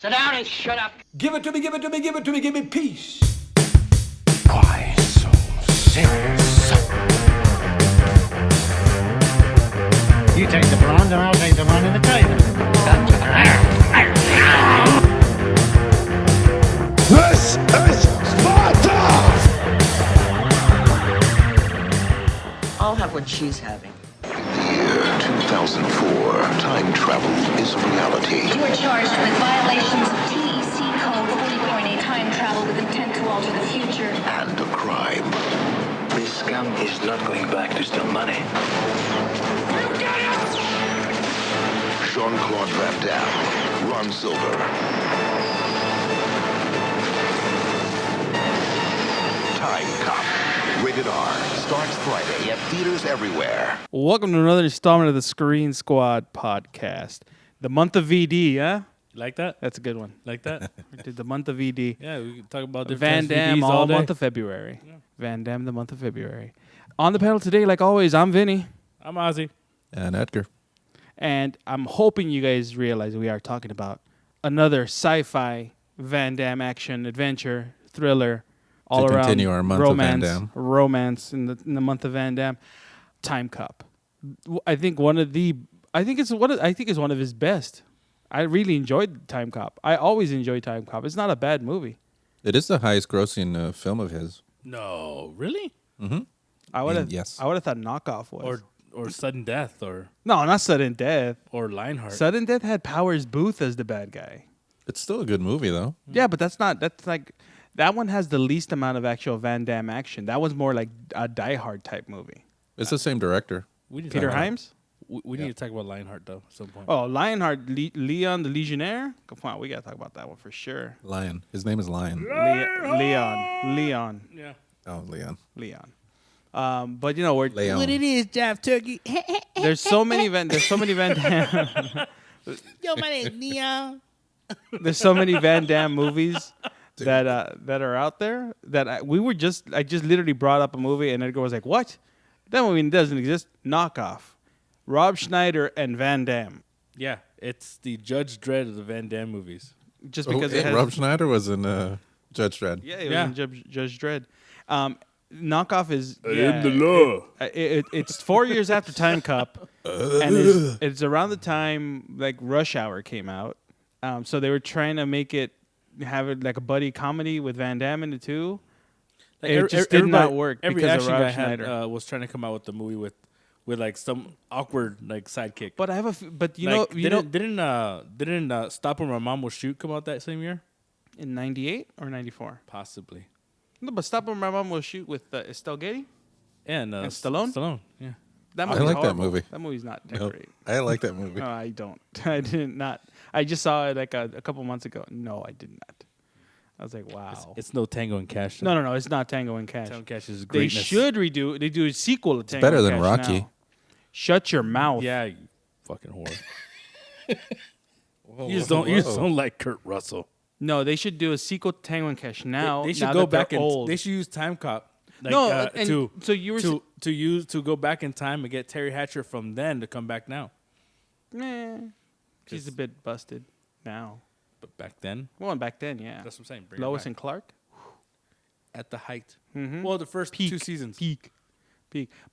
Sit down and shut up. Give it to me, give it to me, give it to me, give me peace. Why so serious? You take the blonde and I'll take the one in the tiger. This is Sparta! I'll have what she's having. Year 2004. Time travel is a reality. You are charged with violations of TEC Code 40.8 time travel with intent to alter the future. And a crime. This scum is not going back to steal money. Jean-Claude Van Damme. Ron Silver. Timecop. Rated R. Starts Friday at theaters everywhere. Welcome to another installment of the Screen Squad podcast. The month of VD, huh? Like that? That's a good one. Like that? We did the month of VD. Yeah, we can talk about Van different Damme VDs all day. month of February. Yeah. Van Damme the month of February. On the panel today, like always, I'm Vinny. I'm Ozzy. And Edgar. And I'm hoping you guys realize we are talking about another sci-fi Van Damme action, adventure, thriller, all around continue our month of Van Damme. romance in the month of Van Damme. Timecop. I think it's one of his best. I really enjoyed Timecop. I always enjoy Timecop. It's not a bad movie. It is the highest grossing film of his. No, really? Mm-hmm. I would have yes. I would have thought Knockoff was. Or Sudden Death or No, not Sudden Death. Lionheart. Sudden Death had Powers Booth as the bad guy. It's still a good movie, though. Yeah, but that's like that one has the least amount of actual Van Damme action. That one's more like a Die Hard type movie. It's the same director. We need to Peter talk about- Hyams? We need to talk about Lionheart, though, at some point. Oh, Lionheart, Leon the Legionnaire? Come on, we gotta talk about that one for sure. Lion. His name is Lion. Leon. Yeah. Oh, Leon. But you know we're Leon. What it is, Jive Turkey. there's so many Van Damme. Yo, my name's Neon. There's so many Van Damme movies that are out there that I just literally brought up a movie and Edgar was like, "What? That movie doesn't exist." Knockoff. Rob Schneider and Van Damme. Yeah, it's the Judge Dredd of the Van Damme movies. Just because it has Rob Schneider was in Judge Dredd. Yeah, it was in Judge Dredd. Knockoff is am the law. It's 4 years after Timecop, and it's around the time like Rush Hour came out. So they were trying to have it like a buddy comedy with Van Damme in it too. Like It just did not work Every because action of guy Rob Schneider. was trying to come out with the movie with like some awkward like sidekick. But I have but didn't Stop Where My Mom Will Shoot come out that same year? in 98 or 94. Possibly. No, but Stop Where My Mom Will Shoot with Estelle Getty. And Stallone? Stallone, yeah. That I movie's like that horrible. movie. That movie's not that No, great. I like that movie. No, I don't. I did not. I just saw it like a couple months ago. No, I did not. I was like, wow. It's no Tango and Cash. No. It's not Tango and Cash. Tango and Cash is They greatness. should redo. They do a sequel to Tango better and than Cash Rocky. now. Shut your mouth. Yeah, you fucking whore. Whoa, You just don't like Kurt Russell. No, they should do a sequel to Tango and Cash now. They should now go that they're back and old. they should use Timecop. Like, No, and so you were to go back in time and get Terry Hatcher from then to come back now. She's a bit busted now. But back then, Well, back then, yeah. that's what I'm saying. Bring her Lois back. and Clark. At the height. Mhm. Well, the first Peak. 2 seasons. Peak.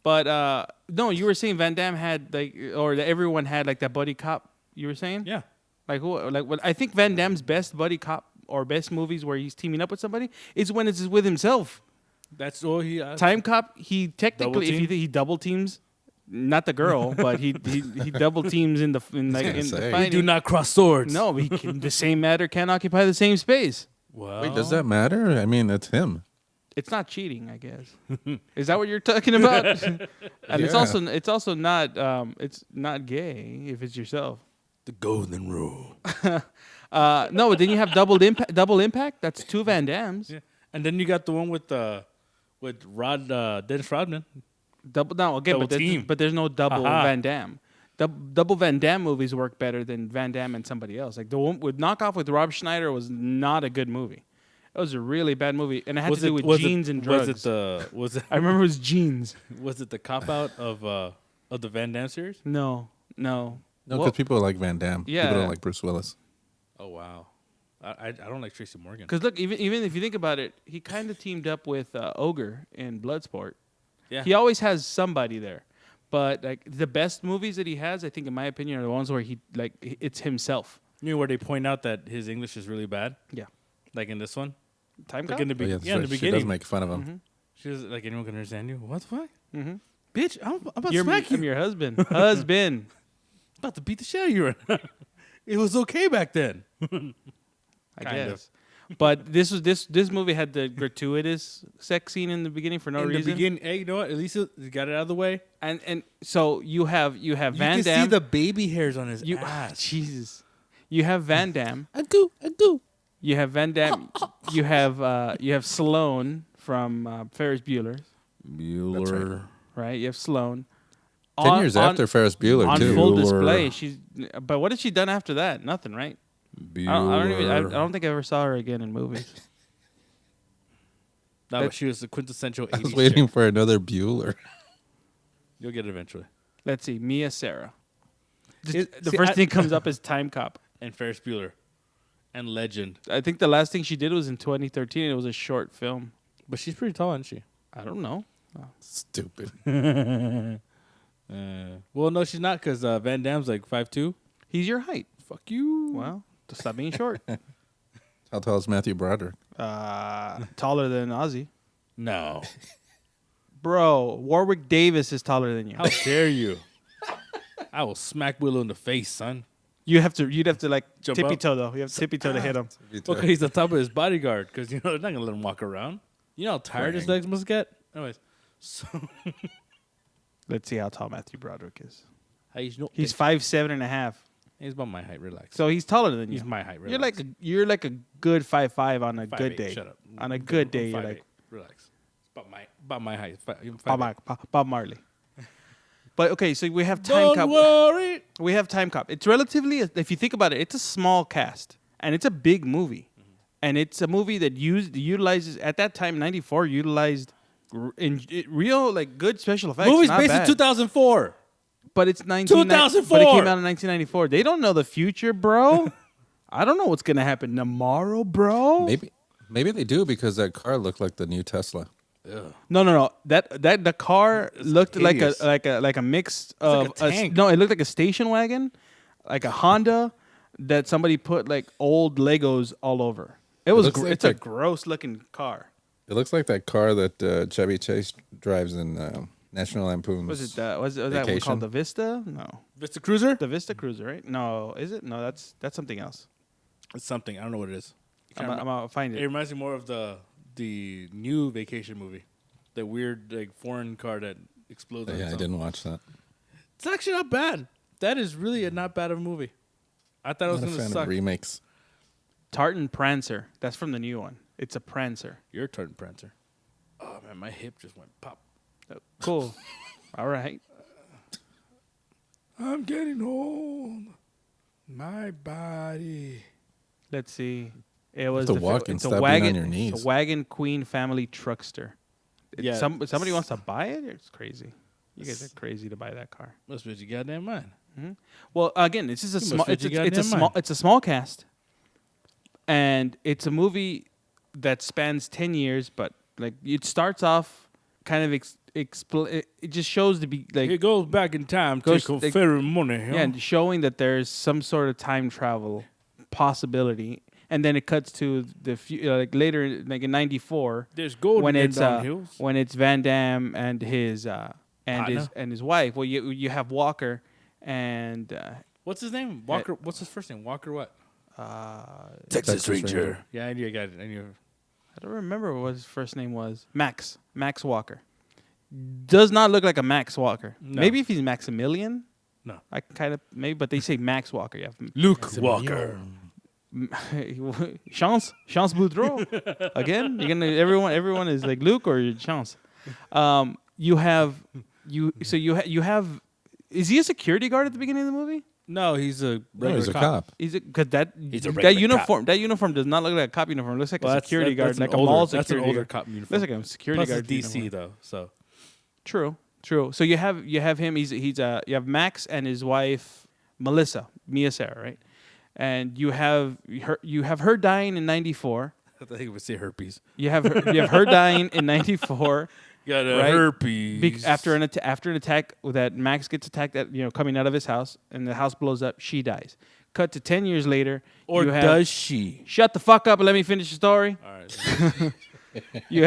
But no, you were saying Van Damme had that everyone had like that buddy cop. You were saying, Yeah. like who? Like what? I think Van Damme's best buddy cop or best movies where he's teaming up with somebody is when it's with himself. That's all he. Time Cop, he technically Double if he double teams, not the girl, but he double teams in the say. fighting. We do not cross swords. No, the same matter can occupy the same space. Well, Wait, does that matter? I mean, it's him. It's not cheating, I guess. Is that what you're talking about? And it's also not it's not gay if it's yourself. the golden rule? No, but then you have double impact. That's 2 Van Dammes. Yeah. And then you got the one with Dennis Rodman. Double team. but there's no double Aha. Van Damme. Double Van Damme movies work better than Van Damme and somebody else. Like the one with Knockoff with Rob Schneider was not a good movie. It was a really bad movie, and it had to do with jeans and drugs. I remember it was jeans. Was it the cop out of the Van Damme series? No. No, because people like Van Damme. Yeah. People don't like Bruce Willis. Oh wow. I don't like Tracy Morgan. Because look, even if you think about it, he kind of teamed up with Ogre in Bloodsport. Yeah. He always has somebody there. But like the best movies that he has, I think, in my opinion, are the ones where it's himself. You know where they point out that his English is really bad? Yeah. Like in this one? Time Like Cop? in the, Oh, yeah, that's in right. the She does beginning. make fun of him. She was like, anyone can understand you? What the fuck? Mm-hmm. Bitch, I'm about to smack I'm you. your husband. Husband. About to beat the shit out of you right now. It was okay back then. I Kind guess. of. But this movie had the gratuitous sex scene in the beginning for no in reason. the beginning, hey, you know what? At least you got it out of the way. And so you have You Van can Damme. see the baby hairs on his ass. Jesus. You have Van Damme. I do. You have Van Damme. you have Sloane from Ferris Bueller, Bueller. right? You have Sloane. 10 years after Ferris Bueller, on too. full Bueller. display. But what has she done after that? Nothing, right? I don't think I ever saw her again in movies. No, but she was the quintessential 80s I was waiting chick. for another Bueller. You'll get it eventually. Let's see, Mia Sara. The See, first thing comes up is Time Cop. And Ferris Bueller. And Legend. I think the last thing she did was in 2013. And it was a short film. But she's pretty tall, isn't she? I don't know. Stupid. Well, no, she's not because Van Damme's like 5'2". He's your height. Fuck you. Well, just stop being short. How tall is Matthew Broderick? Taller than Ozzy. No. Bro, Warwick Davis is taller than you. How dare you? I will smack Willow in the face, son. You'd have to like Jump tippy up? toe though. You have to tippy toe to hit him. Well, 'cause he's on top of his bodyguard because, you know, they're not going to let him walk around. You know how tired his legs must get? Anyways. So. Let's see how tall Matthew Broderick is. He's 5'7.5". He's about my height. Relax. So he's taller than you. He's my height. Relax. You're like a good 5'5" on a good 5'8". day. Shut up. On a good day, you're 5'8". like Relax. It's about my height. Bob Marley. But okay, so we have Time Don't Cop. worry. We have Time Cop. It's relatively, if you think about it, it's a small cast and it's a big movie, and it's a movie that utilizes at that time '94 utilized real like good special effects. Movie's not based bad. in 2004. But it's 2004. But it came out in 1994. They don't know the future, bro. I don't know what's gonna happen tomorrow, bro. Maybe they do because that car looked like the new Tesla. No. That the car looked hideous. like a mix of like a tank. no. It looked like a station wagon, like a Honda that somebody put like old Legos all over. looks like It's a that- gross looking car. It looks like that car that Chevy Chase drives in National Lampoon's. Was that one Vacation? called the Vista? No, Vista Cruiser? the Vista Cruiser, right? No, is it? No, that's something else. It's something. I don't know what it is. I'm gonna find It it. reminds me more of the new Vacation movie. The weird like foreign car that explodes. on Yeah, its I own. didn't watch that. It's actually not bad. That is really a not bad of a movie. I thought it was Not a going to fan suck. of remakes. Tartan Prancer. That's from the new one. It's a Prancer. You're a Tartan Prancer. Oh man, my hip just went pop. Cool. All right. I'm getting old. My body. Let's see. It was to the walk and it's a stop being wagon. on your knees. It's a Wagon Queen family truckster. Yeah. Somebody wants to buy it. It's crazy. You guys are crazy to buy that car. Must be your goddamn mind. Well, again, this is a You small. must It's fit a, your it's a goddamn small. mind. It's a small cast, and it's a movie that spans 10 years. But like, it starts off kind of it just shows to be like It goes back in time. Goes- Take like- fairy money. yeah, and showing that there's some sort of time travel possibility, and then it cuts to like later, like in '94. There's gold when in it's them hills. when it's Van Damme and his Partner? and his wife. Well, you have Walker and What's his name? Walker. What's his first name? Walker what? Texas Ranger. Yeah, I knew. I got it. I knew. I don't remember what his first name was. Max Walker. Does not look like a Max Walker. No. Maybe if he's Maximilian. No. I kind of maybe, but they say Max Walker. Yeah. Luke Walker. Chance Boudreau. Again, you're gonna everyone is like Luke or Chance. You have. Is he a security guard at the beginning of the movie? No, he's a No, regular he's a cop. Is it because that He's a that regular uniform that uniform does not look like a cop uniform. It looks like Well, a that's- security that- guard, that's like an a mall older- that's an security older guard. cop uniform. Looks like a security Plus guard. it's DC uniform. though, so True. So you have him. You have Max and his wife Melissa, Mia Sara, right? and you have her dying in '94. I think it would say herpes. You have her dying in '94. Got a right? herpes. After an attack that Max gets attacked at coming out of his house and the house blows up, she dies. Cut to 10 years later. Or does she? Shut the fuck up and let me finish the story. All right. you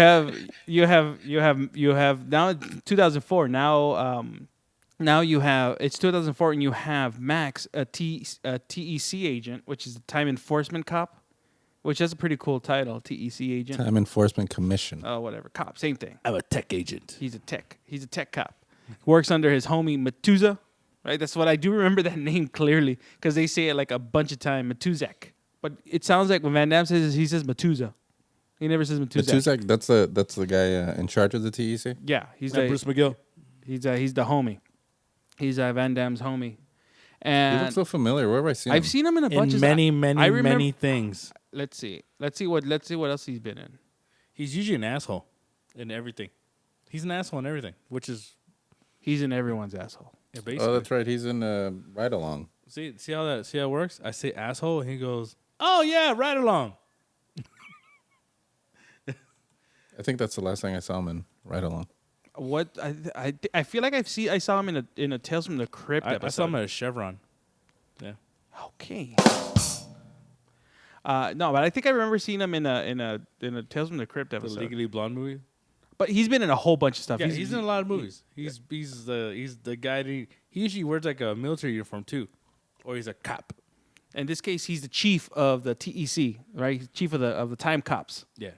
have now 2004. Now you have it's 2004 and you have Max a TEC agent, which is the Time Enforcement Cop, which is a pretty cool title, TEC agent. Time Enforcement Commission. Oh, whatever. Cop, same thing. I'm a tech agent. He's a tech cop. Works under his homie Matuza, right? That's what I do remember that name clearly because they say it like a bunch of time, Matuzak. But it sounds like when Van Damme says it, he says Matuza. He never says Matuzak. Matuzak, that's the guy in charge of the TEC? Yeah, he's Bruce McGill. He's the homie. He's Van Damme's homie. And He looks so familiar. Where have I seen him? I've seen him in a bunch of many things. Let's see what else he's been in. He's usually an asshole in everything. He's an asshole in everything, which is he's in everyone's asshole. Yeah, basically. Oh, that's right. He's in Ride Along. See how it works? I say asshole, and he goes, "Oh yeah, Ride Along." I think that's the last thing I saw him in. Ride Along. What I feel like I saw him in a Tales from the Crypt episode. I saw him at a Chevron. Yeah. Okay. No, but I think I remember seeing him in a Tales from the Crypt episode. The Legally Blonde movie. But he's been in a whole bunch of stuff. Yeah, he's in a lot of movies. He's the guy. He usually wears like a military uniform too, or he's a cop. In this case, he's the chief of the TEC, right? He's chief of the Time Cops. Yeah.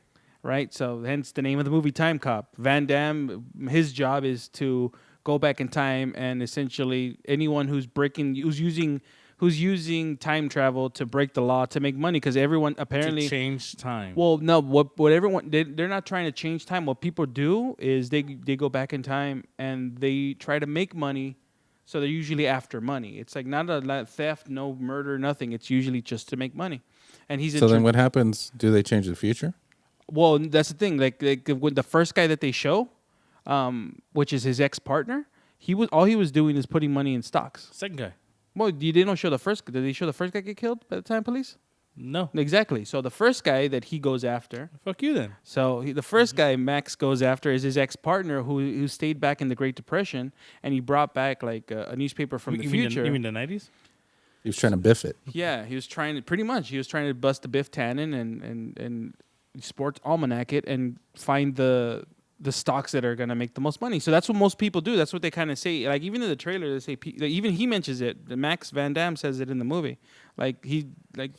Right. So hence the name of the movie, Time Cop. Van Damme, his job is to go back in time and essentially anyone who's using time travel to break the law to make money because everyone apparently to change time. Well, no, what everyone they're not trying to change time. What people do is they go back in time and they try to make money. So they're usually after money. It's like not a theft, no murder, nothing. It's usually just to make money. And he's so then what happens? Do they change the future? Well, that's the thing. Like with the first guy that they show, which is his ex-partner, all he was doing is putting money in stocks. Second guy. Well, they don't show the first. Did they show the first guy get killed by the time police? No. Exactly. So the first guy that he goes after. Fuck you then. So the first guy Max goes after is his ex-partner who stayed back in the Great Depression, and he brought back like a newspaper from the future. You mean the 90s? He was trying to biff it. Yeah, he was trying to bust the Biff Tannen and sports almanac it and find the stocks that are going to make the most money. So that's what most people do. That's what they kind of say. Like even in the trailer, they say even he mentions it. The Max Van Damme says it in the movie.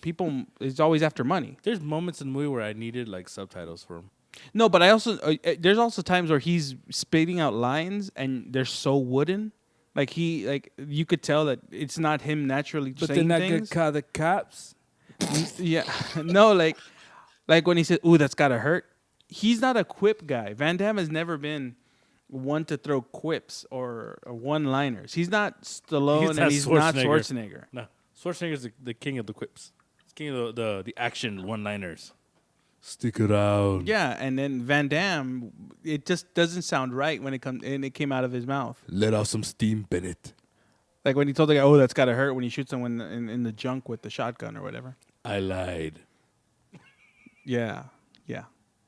People is always after money. There's moments in the movie where I needed like subtitles for him. No, but I also there's also times where he's spitting out lines and they're so wooden. You could tell that it's not him naturally but saying things. But they're not going to call the cops? Yeah. No, like when he said, "Ooh, that's gotta hurt." He's not a quip guy. Van Damme has never been one to throw quips or one-liners. He's not Stallone and he's not Schwarzenegger. No, Schwarzenegger's the king of the quips. He's king of the action one-liners. Stick around. Yeah, and then Van Damme, it just doesn't sound right when it came out of his mouth. Let out some steam, Bennett. Like when he told the guy, "Oh, that's gotta hurt," when he shoots someone in the junk with the shotgun or whatever. I lied. Yeah.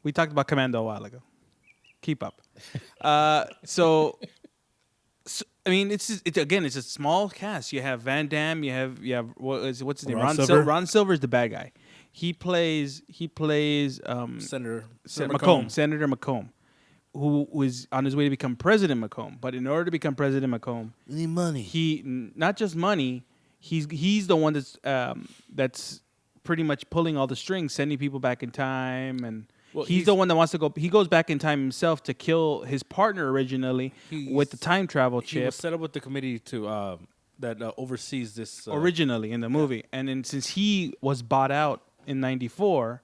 We talked about Commando a while ago. Keep up. So I mean, it's a small cast. You have Van Damme. You have what's his name? Ron Silver. Ron Silver's the bad guy. He plays Senator McComb, who was on his way to become President McComb. But in order to become President McComb, you need money. He not just money. He's the one that's pretty much pulling all the strings, sending people back in time, and he's the one that wants to go. He goes back in time himself to kill his partner originally with the time travel chip. He was set up with the committee to that oversees this originally in the movie, and then since he was bought out in '94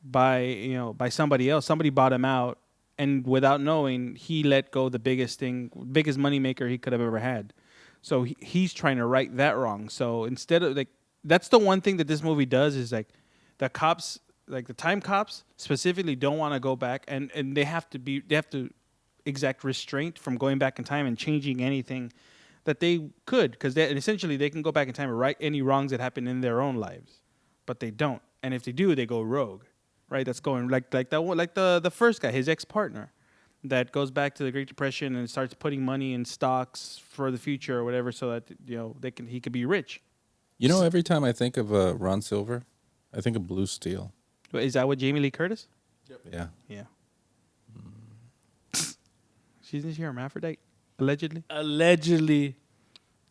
by somebody else, somebody bought him out, and without knowing, he let go the biggest moneymaker he could have ever had. So he's trying to right that wrong. So instead of that's the one thing that this movie does is the cops, like the time cops specifically, don't want to go back and they have to exact restraint from going back in time and changing anything that they could, because essentially they can go back in time and right any wrongs that happen in their own lives, but they don't. And if they do, they go rogue, right? That's going like that one, like the first guy, his ex-partner, that goes back to the Great Depression and starts putting money in stocks for the future or whatever, so that he could be rich. You know, every time I think of Ron Silver, I think of Blue Steel. Is that what Jamie Lee Curtis? Yep. Yeah. Yeah. Isn't she hermaphrodite? Allegedly. Allegedly,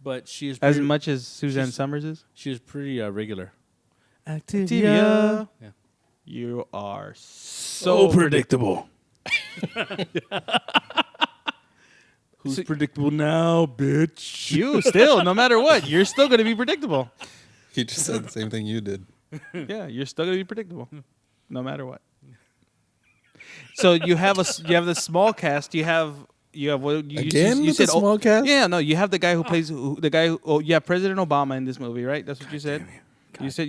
but she is As much as Suzanne Summers is. She is pretty regular. Activia. Yeah. You are so predictable. Who's predictable now, bitch? You still, no matter what, you're still going to be predictable. He just said the same thing you did. Yeah, you're still going to be predictable, no matter what. So you have the small cast. You have what you Again you with said the small cast? Yeah, no, you have the guy who plays President Obama in this movie, right? That's what you said. You said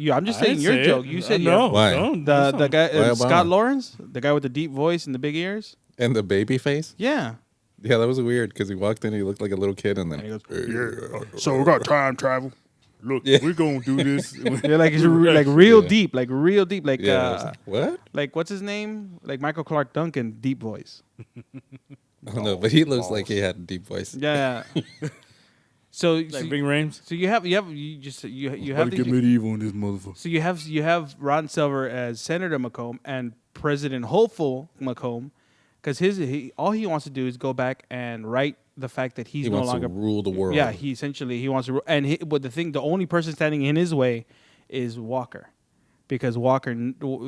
I'm just saying your joke. You said no. Why? The guy Why Scott Obama? Lawrence, the guy with the deep voice and the big ears. And the baby face? Yeah. Yeah, that was weird because he walked in, he looked like a little kid, and then he goes, So we got time travel. Look, Yeah. we're gonna do this. You're like real Yeah. deep, like real deep, like yeah, I was like, what? like what's his name? Like Michael Clark Duncan, deep voice. I don't know, but he looks like he had a deep voice. Yeah. So Like Bing Rames. So you have the medieval in this motherfucker. so you have Ron Silver as Senator McComb and President Hopeful McComb, because all he wants to do is go back and right the fact that he's He no wants longer to rule the world. Yeah, he wants to, but the only person standing in his way is Walker, because Walker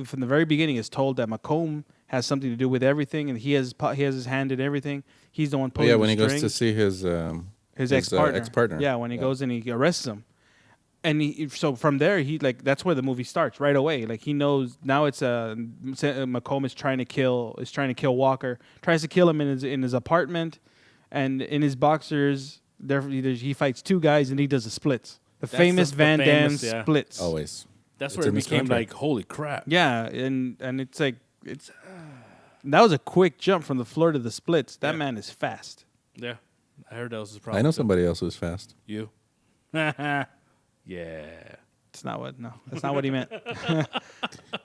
from the very beginning is told that McComb has something to do with everything, and he has his hand in everything. He's the one pulling when the he goes to strings. see his ex-partner. Yeah, when he goes and he arrests him. And so from there, that's where the movie starts right away. Like he knows now it's McComb is trying to kill Walker, tries to kill him in his apartment, and in his boxers. He fights two guys and he does the splits, That's famous the Van Damme famous, yeah. splits. Always. That's It's where it in this became contract. like, holy crap. Yeah, and it's like that was a quick jump from the floor to the splits. That man is fast. Yeah, I heard that was his problem. I know somebody else who's fast. You. Yeah. That's not what he meant.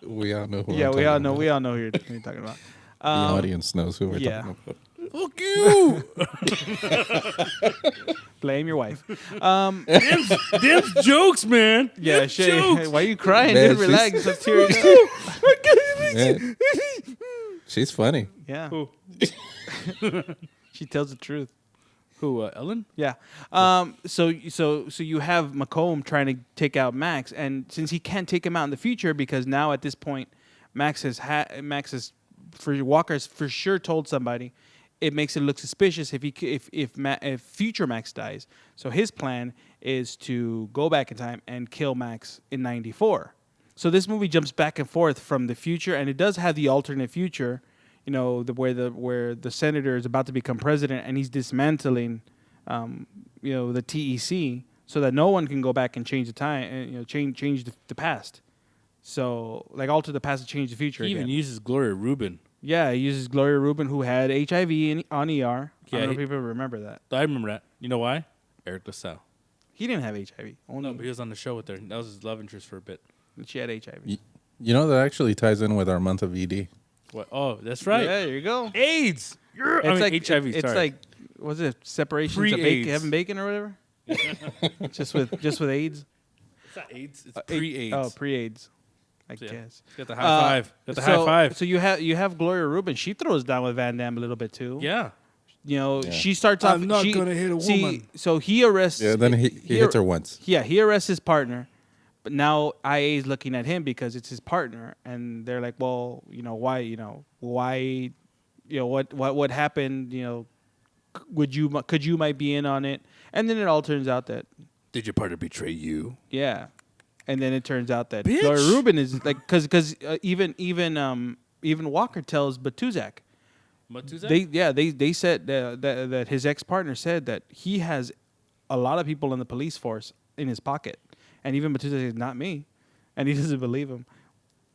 We all know who Yeah, I'm we all talking know. about. We all know who you're talking about. The audience knows who we're yeah. talking about. Fuck you. Blame your wife. Dim's jokes, man. Yeah, Dim's shit. jokes. Why are you crying? Man, Dude, relax. she's- Let's tear it up. Yeah. She's funny. Yeah. Who? She tells the truth. Who? Ellen? Yeah. So you have McComb trying to take out Max, and since he can't take him out in the future, because now at this point, Max has Walker's for sure told somebody, it makes it look suspicious if future Max dies. So his plan is to go back in time and kill Max in '94. So this movie jumps back and forth from the future, and it does have the alternate future, where the senator is about to become president, and he's dismantling, the TEC, so that no one can go back and change the time, and change the past. So like alter the past to change the future. He even again. uses Gloria Rubin. Yeah, he uses Gloria Rubin, who had HIV on ER. I Yeah, don't know if people remember that. I remember that. You know why? Eric LaSalle. He didn't have HIV. Only No, but he was on the show with her. That was his love interest for a bit. she had HIV. You know, that actually ties in with our month of ED. What? Oh, that's right. Yeah, there you go. AIDS. It's HIV. It's sorry. like, was it separations of Pre-AIDS. Kevin Bacon or whatever? just with AIDS. It's not AIDS. It's pre-AIDS. Oh, pre-AIDS. I So, yeah. guess. Got the high five. Got the high five. So you have Gloria Rubin. She throws down with Van Damme a little bit too. Yeah. She starts off. I'm not gonna hit a woman. So he arrests. Yeah, then he hits her once. Yeah, he arrests his partner, but now IA is looking at him because it's his partner, and they're like, well, why, what happened, could you might be in on it, and then it all turns out that Did your partner betray you? yeah, and then it turns out that Bitch. Gloria Rubin is like because even Walker tells Batuzak. They said that his ex-partner said that he has a lot of people in the police force in his pocket, and even Batuzak says, not me, and he doesn't believe him.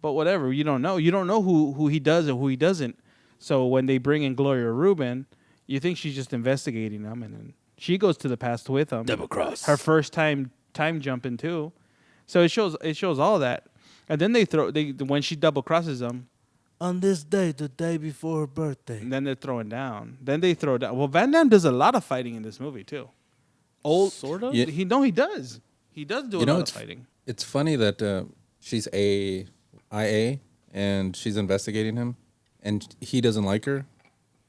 But whatever, you don't know who he does or who he doesn't. So when they bring in Gloria Rubin, you think she's just investigating them, and then She goes to the past with him. Double cross. Her first time jumping too. So it shows all that. And then when she double crosses him, On this day, the day before her birthday. and then they're throwing down. Then they throw down. Well, Van Damme does a lot of fighting in this movie too. Sort of? Yeah. He does. He does do a lot of fighting. It's funny that she's IA and she's investigating him, and he doesn't like her,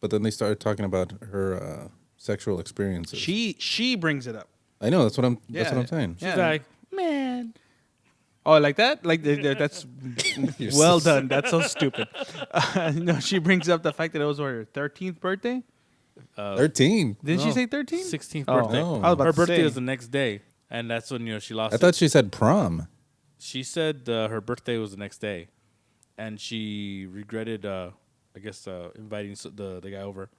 but then they started talking about her sexual experiences. She brings it up. I know that's what I'm saying. She's like, man. Oh, like that? Like that's well done. That's so stupid. No, she brings up the fact that it was her 13th birthday. 13. Didn't she say 13? 16th Oh. birthday. No. I was about Her to birthday say. was the next day, and that's when she lost. I thought she said prom. She said her birthday was the next day, and she regretted, I guess, inviting the guy over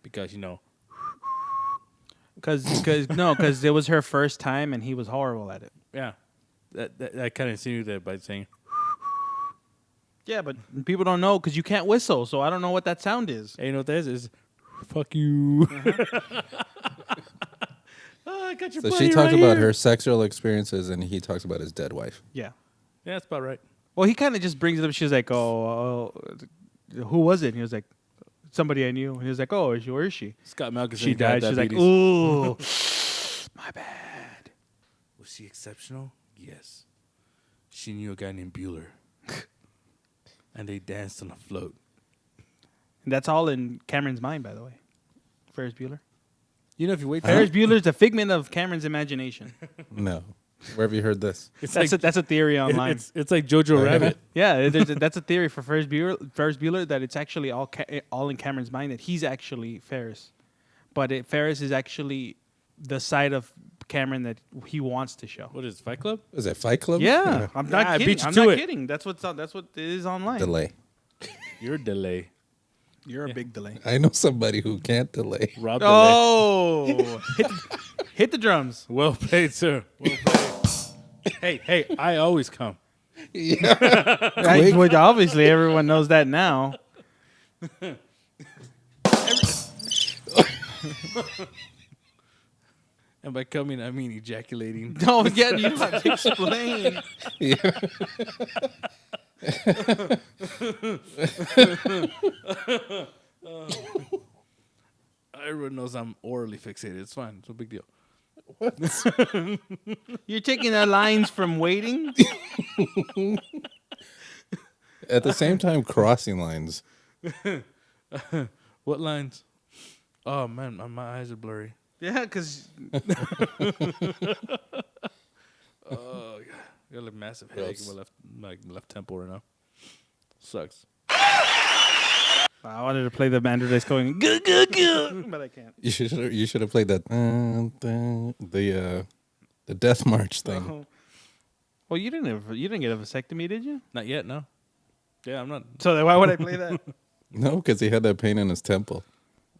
because Because it was her first time and he was horrible at it. yeah, that kind of insinuated that by saying Yeah, but people don't know because you can't whistle, so I don't know what that sound is. hey, you know what that is fuck you. I got your So she talked about her sexual experiences, and he talks about his dead wife. Yeah. Yeah, that's about right. Well, he kind of just brings it up. She's like, oh, who was it? And he was like, somebody I knew. And he was like, oh, where is she? Scott Malkinson. She got died. She's like, diabetes. ooh, my bad. Was she exceptional? Yes. She knew a guy named Bueller, and they danced on a float. And that's all in Cameron's mind, by the way. Ferris Bueller. You know, if you wait, Ferris Bueller's a figment of Cameron's imagination. No. Where have you heard this? That's a theory online. It's like Jojo Rabbit. Yeah, that's a theory for Ferris Bueller that it's actually all in Cameron's mind, that he's actually Ferris, but Ferris is actually the side of Cameron that he wants to show. What is it, Fight Club? Is it Fight Club? Yeah, I'm not I kidding. beat you I'm to not it. kidding. That's what it is online. Delay. You're delay. You're a big delay. I know somebody who can't delay. Rob delay. Oh, hit the drums. Well played, sir. Well played. hey, I always come. Well, obviously, everyone knows that now. And by coming, I mean ejaculating. Don't get you have to explain. Everyone knows I'm orally fixated. It's fine. It's no big deal. You're taking the lines from waiting. At the same time, crossing lines. What lines? Oh, man, my eyes are blurry. Yeah, because Oh, God. I got a massive headache in my left temple right now. Sucks. I wanted to play the Mandrel's going good, but I can't. You should have played that the death march thing. Oh. Well, you didn't get a vasectomy, did you? Not yet, no. Yeah, I'm not. So then why would I play that? No, because he had that pain in his temple.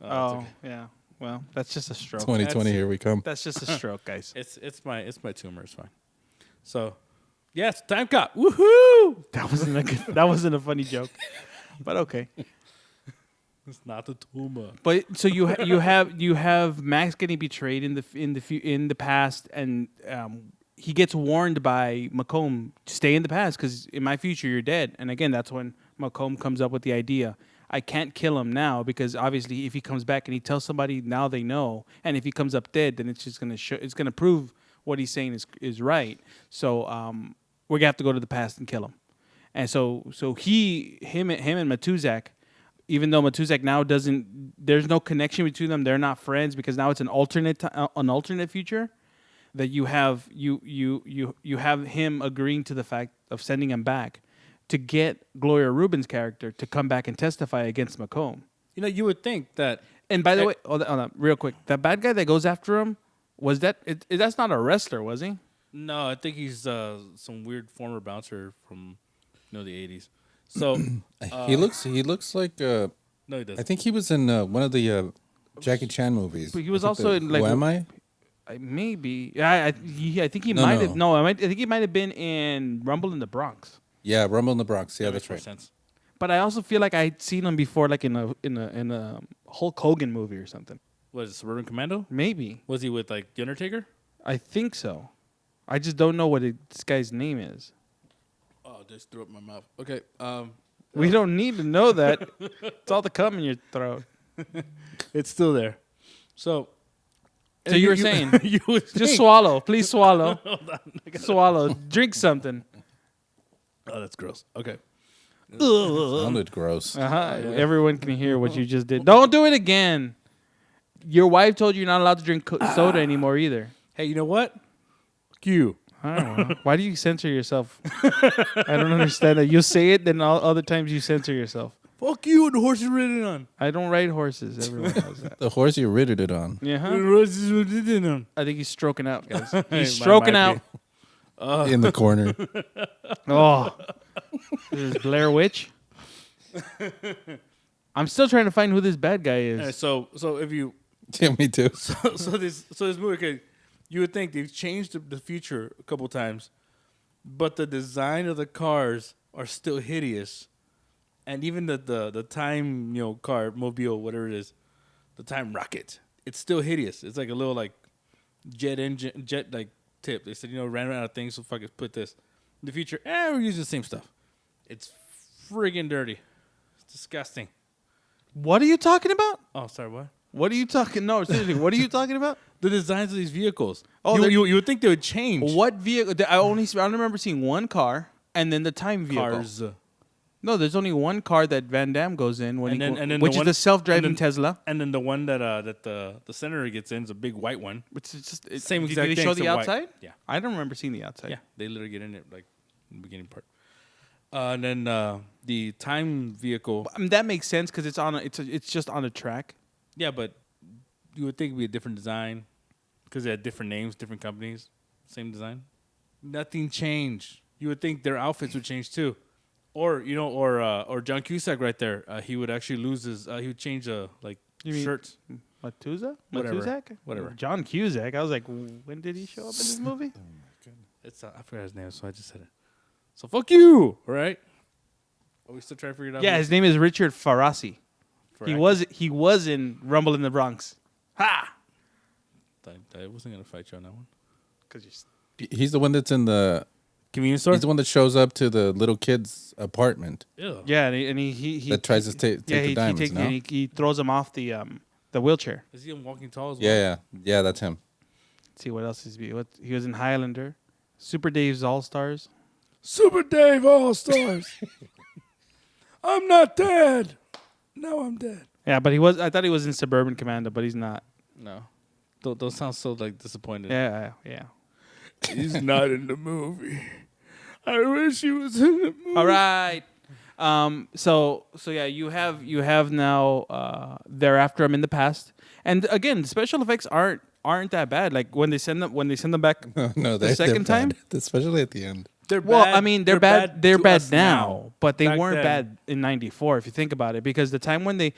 Oh, yeah. Well, that's just a stroke. 2020, here we come. That's just a stroke, guys. It's my tumor. It's fine. So, yes, Timecop. Woohoo! That wasn't a funny joke, but okay. It's not a tumor. But so you have Max getting betrayed in the past, and he gets warned by Macomb to stay in the past because in my future you're dead. And again, that's when Macomb comes up with the idea. I can't kill him now because obviously if he comes back and he tells somebody, now they know. And if he comes up dead, then it's just it's gonna prove what he's saying is right. So we're gonna have to go to the past and kill him. And so him and Matuzak, even though Matuzak now there's no connection between them. They're not friends because now it's an alternate future. That you have him agreeing to the fact of sending him back to get Gloria Rubin's character to come back and testify against Macomb. You know, you would think that. And by the way, hold on, real quick, that bad guy that goes after him that's not a wrestler, was he? No, I think he's some weird former bouncer from the 80s. So he looks like. No, he doesn't. I think he was in one of the Jackie Chan movies. But he was also in like. Who am I? Maybe. Yeah, I think he might have. No, I think he might have been in Rumble in the Bronx. Yeah, Rumble in the Bronx. Yeah, that's Makes more right. sense. But I also feel like I'd seen him before, like in a Hulk Hogan movie or something. Was it Suburban Commando? Maybe. Was he with like The Undertaker? I think so. I just don't know what this guy's name is. Oh, just threw up my mouth. Okay. We don't need to know that. It's all the cum in your throat. It's still there. So you were saying, you were just saying- swallow. Please swallow. Hold on. Swallow. Drink something. Oh, that's gross. Okay. Sounded gross. Everyone can hear what you just did. Don't do it again. Your wife told you you're not allowed to drink soda anymore either. Hey, you know what? You. I don't know. Why do you censor yourself? I don't understand that. You say it, then all other times you censor yourself. Fuck you and the horse you're riding on. I don't ride horses. Everyone knows that. The horse you ridded it on. Yeah, The huh? horse is riding on. I think he's stroking out, guys. Hey, He's stroking might out. In the corner. Oh, this is Blair Witch. I'm still trying to find who this bad guy is. So if you Yeah, me too. so this movie, okay, you would think they've changed the future a couple times, but the design of the cars are still hideous, and even the time car mobile, whatever it is, the time rocket, it's still hideous. It's like a little like jet like tip. They said ran out of things, so fuck it, put this. In the future, we're using the same stuff. It's friggin' dirty. It's disgusting. What are you talking about? Oh, sorry, what? What are you talking? No, seriously, what are you talking about? The designs of these vehicles. Oh, you would think they would change. What vehicle? I remember seeing one car and then the time vehicle. Cars. No, there's only one car that Van Damme goes in when which the is the self-driving Tesla. And then the one that the senator gets in is a big white one. It's just Same exact Did they thing, show it's the a white- outside? yeah. I don't remember seeing the outside. Yeah, they literally get in it like in the beginning part. And then the time vehicle. I mean, that makes sense because it's just on a track. Yeah, but you would think it'd be a different design because they had different names, different companies, same design. Nothing changed. You would think their outfits would change too, or John Cusack right there. He would actually lose his. He would change like You mean- shirts. Matuza? Whatever. Matuzak? Whatever. John Cusack. I was like, when did he show up in this movie? It's I forgot his name, so I just said it. So fuck you, all right? Are we still trying to figure it out? Yeah, his name is Richard Farasi. He was in Rumble in the Bronx. Ha! I wasn't gonna fight you on that one. Because He's the one that's in the Convenience store. He's the one that shows up to the little kid's apartment. Ew. yeah, and he That tries to take the diamonds, no? he throws him off the wheelchair. Is he in Walking Tall as well? Yeah, that's him. Let's see what else is he was in Highlander, Super Dave's All Stars. Super Dave All Stars. I'm not dead. No, I'm dead. Yeah, but I thought he was in Suburban Commando, but he's not. No. Those sound so like disappointed. Yeah. He's not in the movie. I wish he was in the movie. All right. So yeah, you have now thereafter I'm in the past, and again, the special effects aren't that bad. Like when they send them back No, the second they're time. bad, especially at the end. They're Well, bad. I mean, they're bad. They're to bad us now, but they Back weren't then. bad in '94 if you think about it. Because the time when the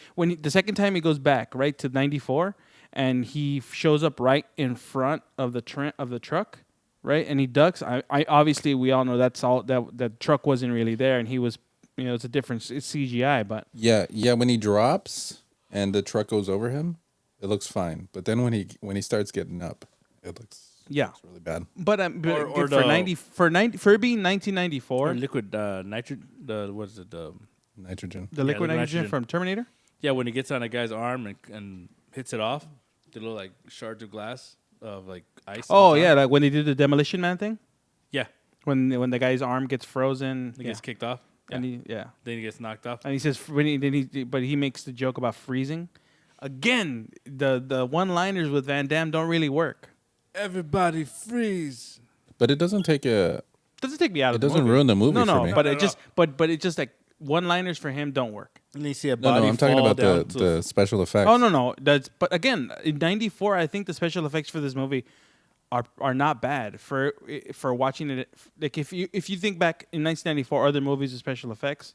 second time he goes back right to '94, and he shows up right in front of the truck, right, and he ducks. I obviously we all know that's all that truck wasn't really there, and he was, it's a different it's CGI, but Yeah. When he drops and the truck goes over him, it looks fine. But then when he starts getting up, it looks really bad. But Or for it being 1994, Or liquid nitrogen. What is it? Nitrogen. the liquid the nitrogen nitrogen. from Terminator. Yeah, when he gets on a guy's arm and hits it off, the little like shards of glass of like ice. Oh on yeah, top. like when they did the Demolition Man thing, Yeah. when the guy's arm gets frozen, He gets kicked off. Yeah. and Then he gets knocked off. And he says, but he makes the joke about freezing. Again, the one-liners with Van Damme don't really work. Everybody freeze. But it doesn't take Doesn't take me out It of the movie. doesn't ruin the movie No, for me. but it just like one-liners for him don't work. And you see a No, body I'm talking fall about down to the special effects. Oh no, but again, in '94, I think the special effects for this movie are not bad for watching it. Like if you think back in 1994, other movies with special effects,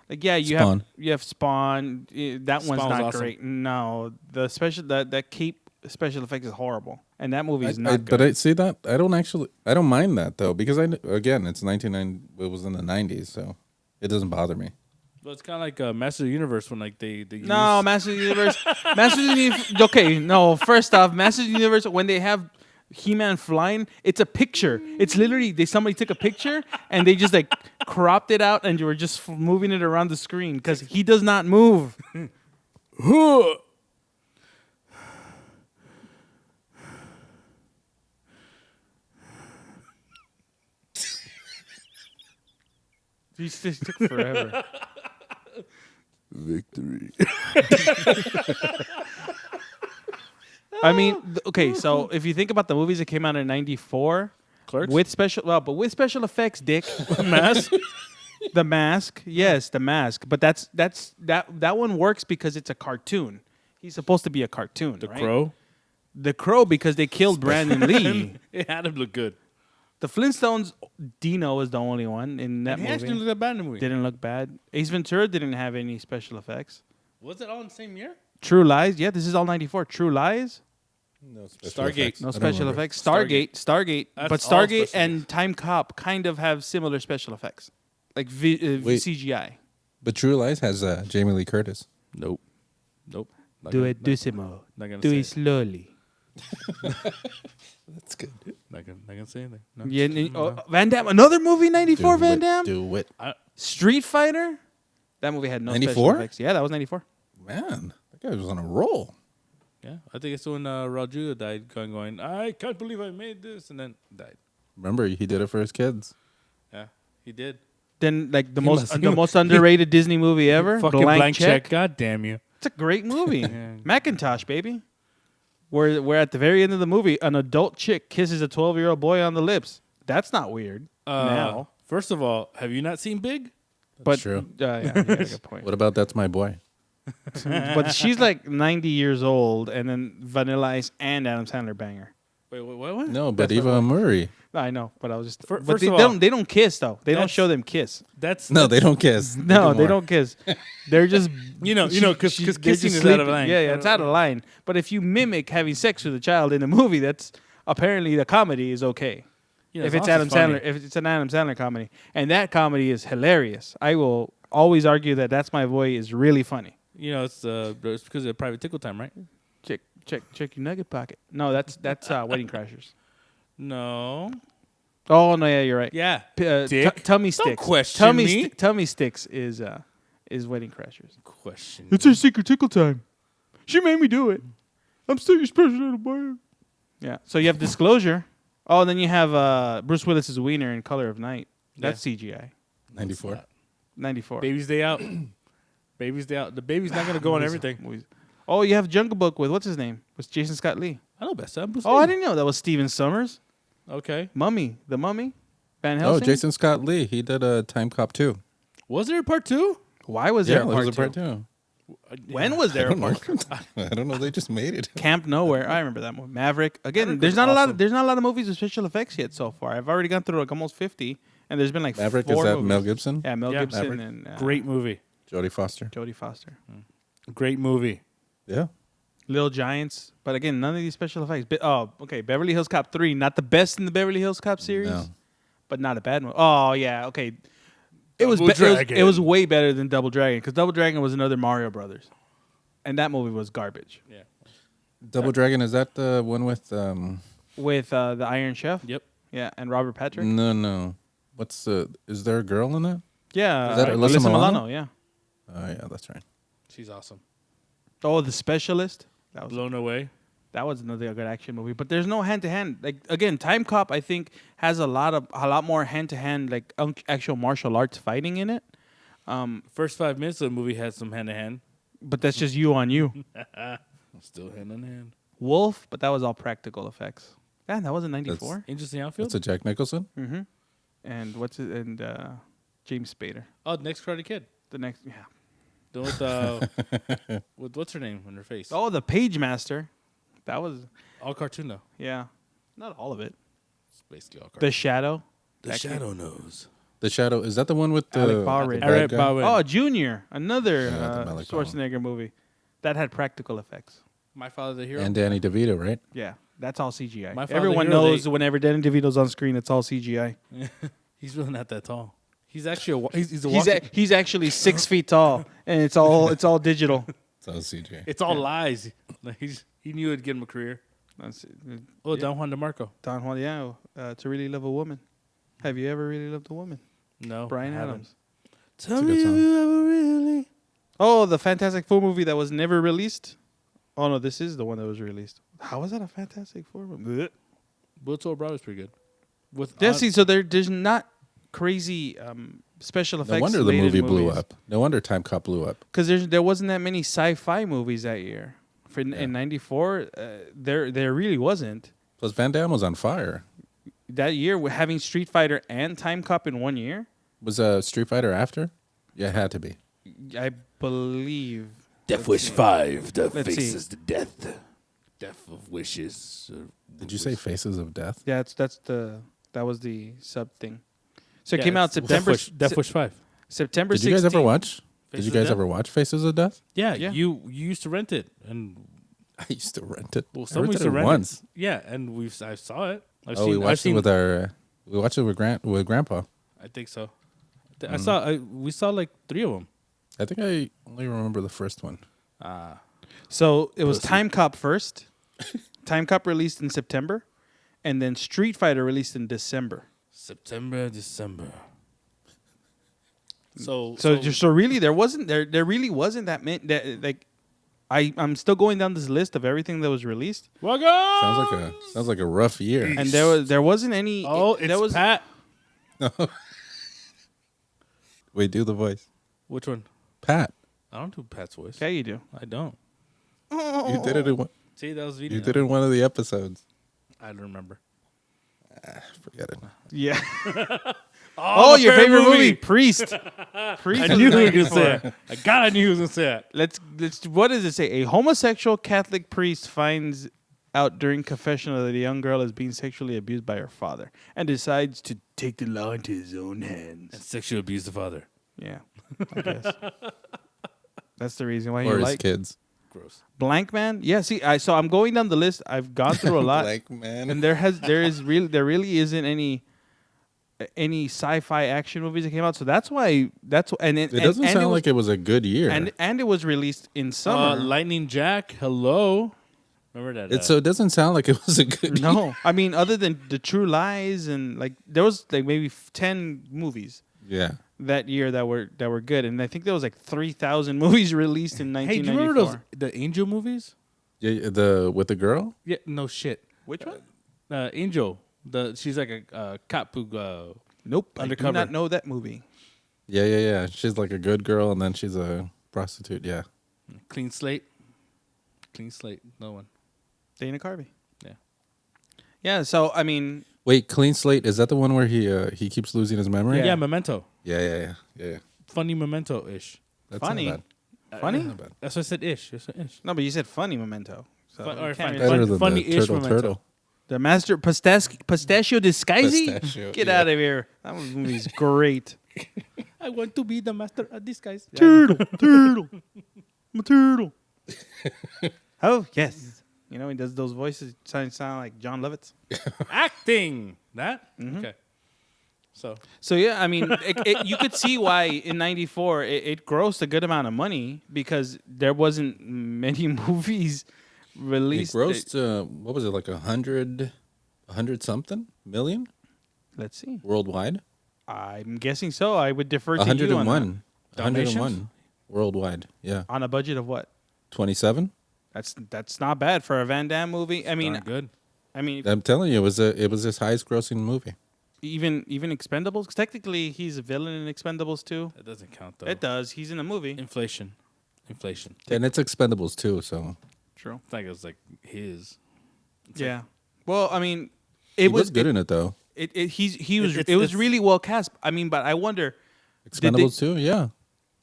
like you Spawn. have Spawn. That one's Spawn was not awesome. great. No, the special that cape special effects is horrible, and that movie is not good. But I see that I don't mind that though because it's 1990. It was in the 90s, so it doesn't bother me. Well, it's kind of like Master of the Universe when like they No, use... Masters of the Universe. Masters of the Universe. Okay, no. First off, Masters of the Universe, when they have He-Man flying, it's a picture. It's literally somebody took a picture and they just like cropped it out and you were just moving it around the screen because he does not move. These took forever. Victory. I mean, okay, so if you think about the movies that came out in '94, Clerks? with special effects, Dick, Mask. The Mask, yes, The Mask, but that one works because it's a cartoon. He's supposed to be a cartoon. The right? Crow. The Crow because they killed Brandon Lee. It had him look good. The Flintstones, Dino is the only one in that He actually movie. looked that bad in the movie. Didn't look bad. Ace Ventura didn't have any special effects. Was it all in the same year? True Lies, yeah, this is all '94. True Lies. No special Stargate. effects. No I don't special remember. effects. Stargate. That's But all Stargate special and Time Cop kind of have similar special effects, like CGI. But True Lies has Jamie Lee Curtis. Nope. Not Do gonna- it decimo. Not gonna Do say it it. slowly. That's good. Not gonna say anything. No. Yeah, Van Damme. Another movie, '94. Van Damme. Do it. Street Fighter. That movie had no special 94? effects. Yeah, that was '94. Man, that guy was on a roll. Yeah, I think it's when Raul died, going, I can't believe I made this, and then died. Remember, he did it for his kids. Yeah, he did. Then like the must- most underrated Disney movie ever. Fucking blank check. God damn you. It's a great movie. Macintosh, baby. Where at the very end of the movie, an adult chick kisses a 12-year-old boy on the lips. That's not weird now. First of all, have you not seen Big? But true. Yeah, you got a good point. What about That's My Boy? But she's like 90 years old, and then Vanilla Ice and Adam Sandler banger. Wait, what? No, but Eva Murray. I know, but I was just. First but of all, they don't kiss though. They don't that's- show them kiss. No, they don't kiss. No, do they more. don't kiss. They're just because they're kissing just is out of sleeping. line. Yeah, it's out of line. But if you mimic having sex with a child in a movie, that's apparently the comedy is okay. Yeah, if as it's long as Adam it's funny. Sandler, if it's an Adam Sandler comedy, and that comedy is hilarious, I will always argue that That's My Boy is really funny. It's because of private tickle time, right? Check your nugget pocket. No, that's Wedding Crashers. No. Oh no, yeah, you're right. Yeah. Dick. Tummy Don't Sticks. question me. Tummy Sticks is Wedding Crashers. Question. It's her secret tickle time. She made me do it. I'm still your special little boy. Yeah. So you have Disclosure. Oh, and then you have Bruce Willis's wiener in Color of Night. That's CGI. 94. 94. Baby's Day Out. Baby's Day Out. The baby's not gonna go on everything. Movies. Oh, you have Jungle Book with what's his name? With Jason Scott Lee. I know best. Bruce Oh, I Lee. didn't know that was Steven Summers. Okay. Mummy, The Mummy. Van Oh, Helsing. Jason Scott Lee. He did a Time Cop 2. Was there a part 2? Why was there Yeah, a there part was a part two? 2. When was there a part two? I don't know. They just made it. Camp Nowhere. I remember that movie. Maverick. Again, Maverick there's was not a lot. awesome. There's not a lot of movies with special effects yet so far. I've already gone through like almost 50, and there's been like Maverick, 4 is that movies. Mel Gibson? Yeah, Mel Yeah, Gibson Maverick. and Great movie. Jodie Foster. Jodie Foster. Great movie. Yeah. Little Giants. But again, none of these special effects. Okay. Beverly Hills Cop 3, not the best in the Beverly Hills Cop series, No. but not a bad one. Oh yeah, okay. Double Dragon. It was way better than Double Dragon because Double Dragon was another Mario Brothers, and that movie was garbage. Yeah. Double Dragon, is that the one with With the Iron Chef. Yep. Yeah, and Robert Patrick. No. What's is there a girl in that? Yeah, Is that Alyssa Milano? Yeah. Oh yeah, that's right. She's awesome. Oh, The Specialist. That was Blown Away. That was another good action movie, but there's no hand to hand. Like again, Time Cop I think has a lot more hand to hand like actual martial arts fighting in it. First 5 minutes of the movie had some hand to hand. But that's just you on you. Still hand in hand. Wolf, but that was all practical effects. Yeah, that was in '94. Interesting outfield. That's a Jack Nicholson. And what's it? And James Spader. Oh, next Karate Kid. The next, yeah. The with with what's her name on her face? Oh, the Page Master. That was All cartoon though. yeah. Not all of it. It's basically all cartoon. The Shadow. The Shadow knows. The Shadow. Is that the one with the Alec Baldwin. the bad Alec guy? Baldwin. Oh, Junior. Another Yeah, the Alec Schwarzenegger movie that had practical effects. My Father the Hero. And Danny DeVito, right? Yeah, that's all CGI. My Father Everyone Hero, knows whenever Danny DeVito's on screen, it's all CGI. He's really not that tall. He's actually he's a He's walking. he's actually 6 feet tall, and it's all digital. So CJ. It's all lies. Like he knew it'd get him a career. That's it. Oh, Don Juan DeMarco. Don Juan, yeah. To really love a woman. Have you ever really loved a woman? No, Brian I haven't. Adams. Tell a me good song. you ever really. Oh, the Fantastic Four movie that was never released. Oh no, this is the one that was released. How was that a Fantastic Four movie? Bullets Over Broadway's pretty good. With Yeah, see, so there's not crazy special effects. No wonder the laden movie blew movies. up. No wonder Timecop blew up. Because there wasn't that many sci-fi movies that year. In '94, there really wasn't. Plus Van Damme was on fire. That year, we're having Street Fighter and Timecop in one year. Was Street Fighter after? Yeah, it had to be. I believe. Death Wish 5, the Let's see. faces to death. Death of wishes. Did you say Faces of Death? Yeah, that was the sub thing. So it Yeah, came out it's September. Death Wish 5. September. Did you guys ever 16th. watch? Did Faces you of guys Death? ever watch Faces of Death? Yeah, Yeah. you used to rent it, and I used to rent it. well, I someone rented used to it rent once. it. Yeah, and I saw it. We watched it with our. We watched it with Grandpa. I think so. We saw like 3 of them. I think I only remember the first one. So it was Timecop first. Timecop released in September, and then Street Fighter released in December. September, December. So Really there really wasn't that many that like I'm still going down this list of everything that was released, Sounds like a rough year. and there wasn't any. it's Pat. Wait, do the voice. Which one? Pat, I don't do Pat's voice. Okay, you do. I don't. you did it. See, that was video. You did it in one of the episodes. I don't remember. Forget it. Yeah. Oh, your favorite movie, Priest. Priest. I was knew he was gonna 94. say it. I knew he was gonna say it. Let's. What does it say? A homosexual Catholic priest finds out during confessional that a young girl is being sexually abused by her father and decides to take the law into his own hands. And sexually abused the father. Yeah, I guess. That's the reason why Or you his like kids. Gross. Blank Man. Yeah, see, so I'm going down the list. I've gone through a lot, Blank Man. and there really isn't any sci-fi action movies that came out. So that's why It doesn't sound like it was a good year. and it was released in summer. Lightning Jack. Hello. Remember that? So it doesn't sound like it was a good year. No, I mean other than The True Lies and like there was like maybe 10 movies Yeah. that year that were good, and I think there was like 3,000 movies released in Hey, do 1994. you remember the Angel movies? Yeah, with the girl? Yeah. No shit. Which one? Angel. She's like a cop who. Nope, I Undercover. do not know that movie. Yeah. She's like a good girl, and then she's a prostitute. Yeah. Clean slate. Clean slate. No one. Dana Carvey. Yeah. Yeah, so I mean, Wait, Clean Slate, is that the one where he keeps losing his memory? Yeah. Memento. Yeah. Funny Memento ish. That's Funny. Not bad. funny. Not bad. That's what I said ish. That's ish. No, but you said funny Memento. So Fun- or you can't fun- really- Better than funny-ish the Memento. turtle. The Master Pistachio Disguisey? Pistachio, Get yeah. out of here. That movie's great. I want to be the master of disguise. Turtle. I'm a turtle. Oh, yes. You know, he does those voices sound like John Lovitz. Acting. That? Okay. So, yeah, I mean, you could see why in 94 it grossed a good amount of money because there wasn't many movies It released. grossed, what was it, like 100 something million Let's see. worldwide? I'm guessing so. I would defer to you on 101. that. 101 worldwide. Yeah. On a budget of what? 27? That's not bad for a Van Damme movie. I mean, Darn good. I mean, I'm telling you, it was his highest grossing movie. even Expendables. 'Cause technically, he's a villain in Expendables too. That doesn't count though. It does. He's in a movie. Inflation. And it's Expendables too, so True. I think it was like his. Yeah. Well, I mean, he was good in it though. It was really well cast. I mean, but I wonder. Expendables too, yeah.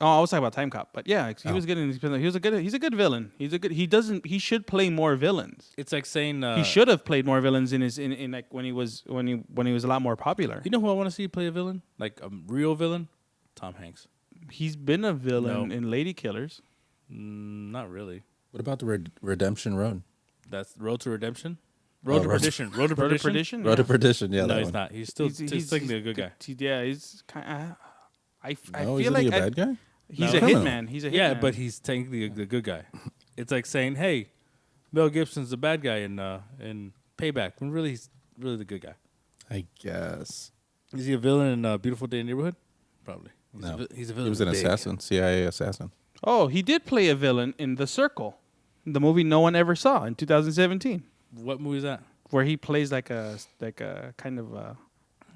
Oh, I was talking about Timecop, but yeah, he was good in Expendables. He's a good villain. He should play more villains. It's like saying He should have played more villains in like when he was a lot more popular. You know who I want to see play a villain? Like a real villain? Tom Hanks. He's been a villain No. in Lady Killers. Not really. What about the Redemption Road? That's Road to Redemption? Road to Perdition. Road to Road to Perdition? Perdition. Road to Perdition, yeah. No, that he's one. not. He's still technically a good guy. Yeah, he's kind. I No, feel isn't like he a bad guy? he's No. a Criminal. hitman. He's a hitman. Yeah, but he's technically the good guy. It's like saying, "Hey, Mel Gibson's the bad guy in Payback," when really he's really the good guy. I guess. Is he a villain in Beautiful Day in the Neighborhood? Probably. No. He's a villain. He was an Big. assassin, CIA assassin. Oh, he did play a villain in The Circle, the movie no one ever saw in 2017, What movie is that? where he plays like a kind of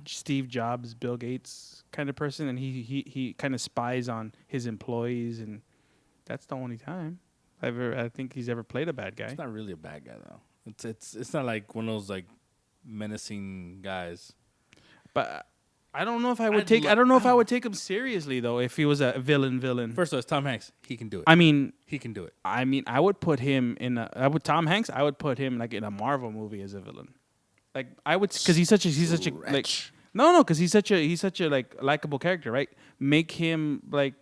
Steve Jobs, Bill Gates kind of person, and he kind of spies on his employees, and that's the only time I think he's ever played a bad guy. It's not really a bad guy though. It's not like one of those like menacing guys. But I don't know if I would I'd I don't know if I would take him seriously though if he was a villain. First of all, it's Tom Hanks. He can do it. I mean, he can do it. I would put him in Tom Hanks. I would put him like in a Marvel movie as a villain. Like I would, because he's such a like because he's such a like likable character, right? Make him like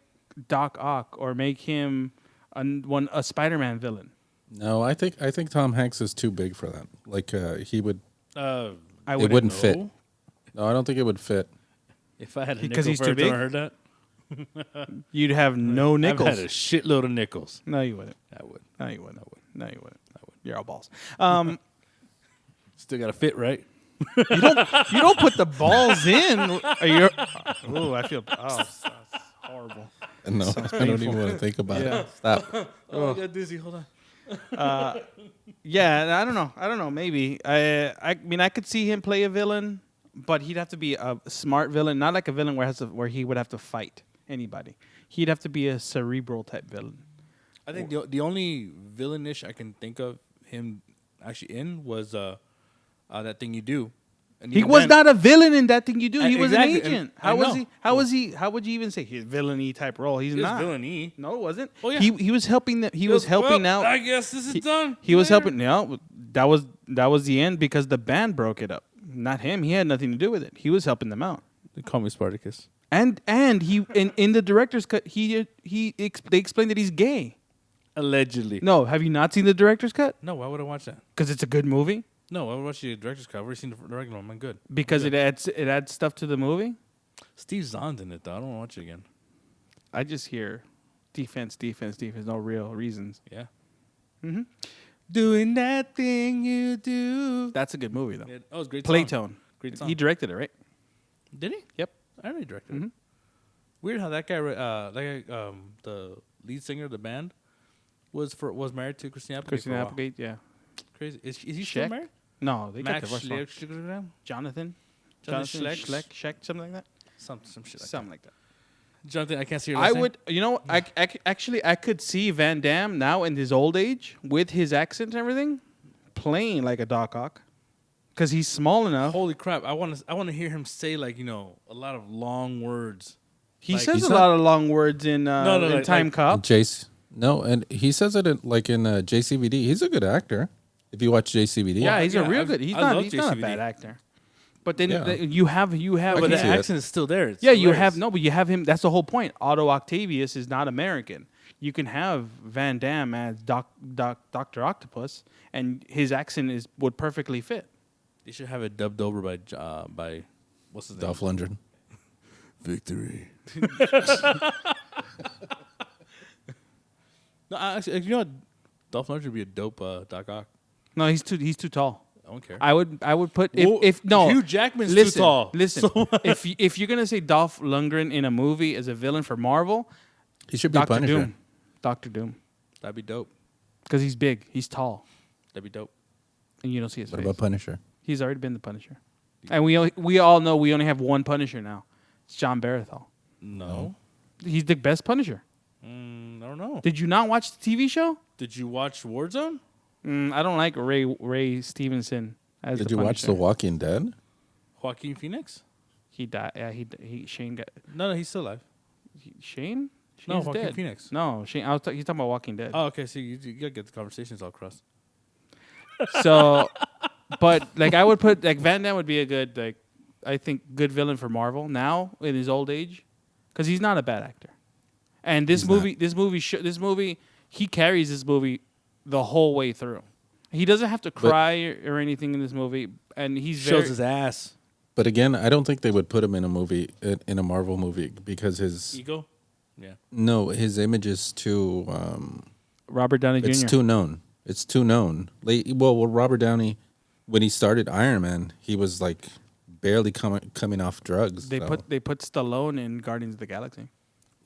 Doc Ock or make him a Spider-Man villain. No, I think Tom Hanks is too big for that. Like he would. I it wouldn't fit. No, I don't think it would fit. If I had a Because nickel he's for too every time big? I heard that, You'd have no nickels. I've had a shitload of nickels. No, you wouldn't. I would. No, you wouldn't. No, you wouldn't. You're all balls. Still got to fit, right? You don't put the balls in. Ooh, I feel. Oh, that's horrible. No, I don't even want to think about it. Stop. Oh, I got dizzy. Hold on. Yeah, I don't know. Maybe. I mean, I could see him play a villain, but he'd have to be a smart villain, not like a villain where he would have to fight anybody. He'd have to be a cerebral type villain. I think the only villainish I can think of him actually in was That Thing You Do. And He was not a villain in That Thing You Do. He was an Exactly, agent. and I know. How was he? How would you even say he's villainy type role? He's He was not villainy. No, it wasn't. Oh, yeah. He was helping them. He was helping out. I guess this is done. He was Later. helping. No, that was the end because the band broke it up. Not him. He had nothing to do with it. He was helping them out. They call me Spartacus. And he in the director's cut they explained that he's gay. Allegedly. No, have you not seen the director's cut? No, why would I watch that? Because it's a good movie. No, I would watch the director's cut. I've already seen the regular one. I'm good. Because it adds stuff to the movie. Steve Zahn's in it though. I don't want to watch it again. I just hear defense. No real reasons. Yeah. Mm-hmm. Doing that thing you do. That's a good movie though. Yeah. Oh, it's a great song. Playtone. Great song. He directed it, right? Did he? Yep. I already directed it. Weird how that guy, the lead singer of the band, was married to Christina Applegate. Christina for a while. Applegate. Yeah. Crazy. Is he still Shaq? married? No, they got Max divorced. Schleck? Jonathan Schleck, something like that. Some shit like Something like that. that. Jonathan, I can't see your last I name. would, I could see Van Damme now in his old age with his accent and everything, playing like a Doc Ock, because he's small enough. Holy crap! I want to hear him say a lot of long words. He like, says he's a not- lot of long words in like Timecop. Jace. No, and he says it in JCVD. He's a good actor. If you watch JCVD. Yeah, he's a yeah, real I've- good. He's I not. love He's not a JCVD. bad actor. But then Yeah. you have. But can the see it. accent is still there. It's Yeah, you hilarious. have but you have him. That's the whole point. Otto Octavius is not American. You can have Van Damme as Dr. Octopus, and his accent would perfectly fit. They should have it dubbed over by what's his name? Dolph Lundgren. Victory. No, actually, you know what? Dolph Lundgren would be a dope Doc Ock. No, he's too tall. I don't care. I would put Well, if no Hugh Jackman's listen, too tall. Listen, So- if you're gonna say Dolph Lundgren in a movie as a villain for Marvel, He should be Doctor Punisher. Doom, Doctor Doom, That'd be dope. because he's big, he's tall, That'd be dope. and you don't see his What face. about Punisher? He's already been the Punisher, and we all know we only have one Punisher now. It's John Barathol. No. He's the best Punisher. I don't know. Did you not watch the TV show? Did you watch Warzone? I don't like Ray Stevenson as Did the you watch Punisher. The Walking Dead? Joaquin Phoenix? He died. Yeah, he Shane got No, he's still alive. Shane. No, Shane's Joaquin dead. Phoenix. No, Shane. He's talking about Walking Dead. Oh, okay. So you gotta get the conversations all crossed. So, but like I would put like Van Damme would be a good I think good villain for Marvel now in his old age, because he's not a bad actor. And this movie he carries this movie the whole way through. He doesn't have to cry or anything in this movie, and he's Shows his ass. But again, I don't think they would put him in a movie in a Marvel movie because his Ego. Yeah. no, his image is too. Robert Downey Jr. It's too known. It's too known. Well, Robert Downey, when he started Iron Man, he was like barely coming off drugs. They so. put Stallone in Guardians of the Galaxy.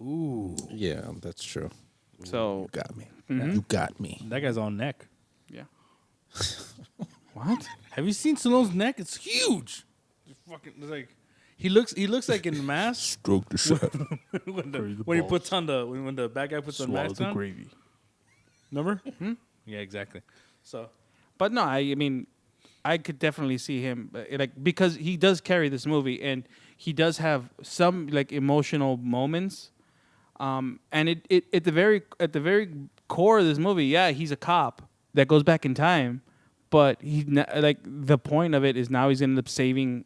Ooh. Yeah, that's true. So You got me. You got me. That guy's all neck. yeah. What? Have you seen Stallone's neck? It's huge. It's fucking it's like he looks like in the mask Stroke the shot. when he puts on when the bad guy puts on mask on. gravy. Remember? Yeah, exactly. So But no, I mean, I could definitely see him because he does carry this movie and he does have some like emotional moments. And it at the very core of this movie, yeah, he's a cop that goes back in time, but like the point of it is now he's gonna end up saving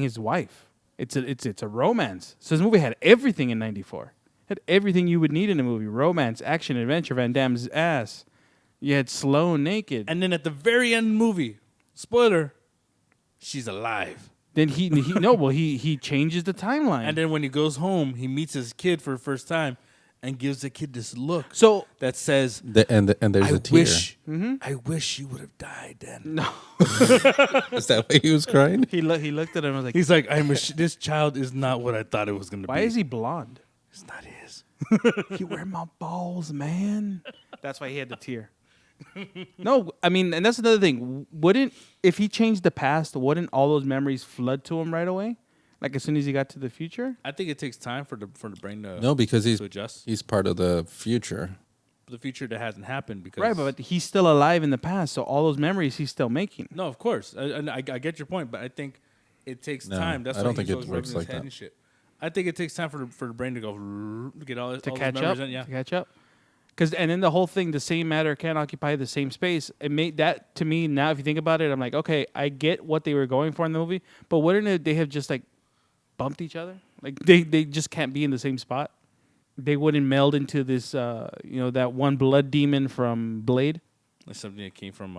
his wife. It's a romance. So this movie had everything in '94. Had everything you would need in a movie: romance, action, adventure. Van Damme's ass. You had Sloane naked. and then at the very end of the movie, spoiler, she's alive. Then he changes the timeline. And then when he goes home, he meets his kid for the first time and gives the kid this look So that says, And there's I a tear. I wish you would have died then. no, Is that why he was crying? he looked at him and was like, He's like, this child is not what I thought it was going to be. "Why is he blonde? It's not his. You wear my balls, man." That's why he had the tear. No, I mean, and that's another thing. If he changed the past, wouldn't all those memories flood to him right away? Like as soon as he got to the future? I think it takes time for the brain to No, because to adjust. he's part of the future. The future that hasn't happened because Right, but he's still alive in the past, so all those memories he's still making. no, of course, I get your point, but I think it takes No, time. That's I why don't he's think it always works rubbing his like head that. and shit. I think it takes time for the brain to go to get all To all catch those up? memories in. Yeah, To catch up? And then the whole thing, the same matter can't occupy the same space. It made that, to me, now if you think about it, I'm like, okay, I get what they were going for in the movie, but wouldn't they have just like bumped each other? Like they just can't be in the same spot. They wouldn't meld into this, that one blood demon from Blade. like something that came from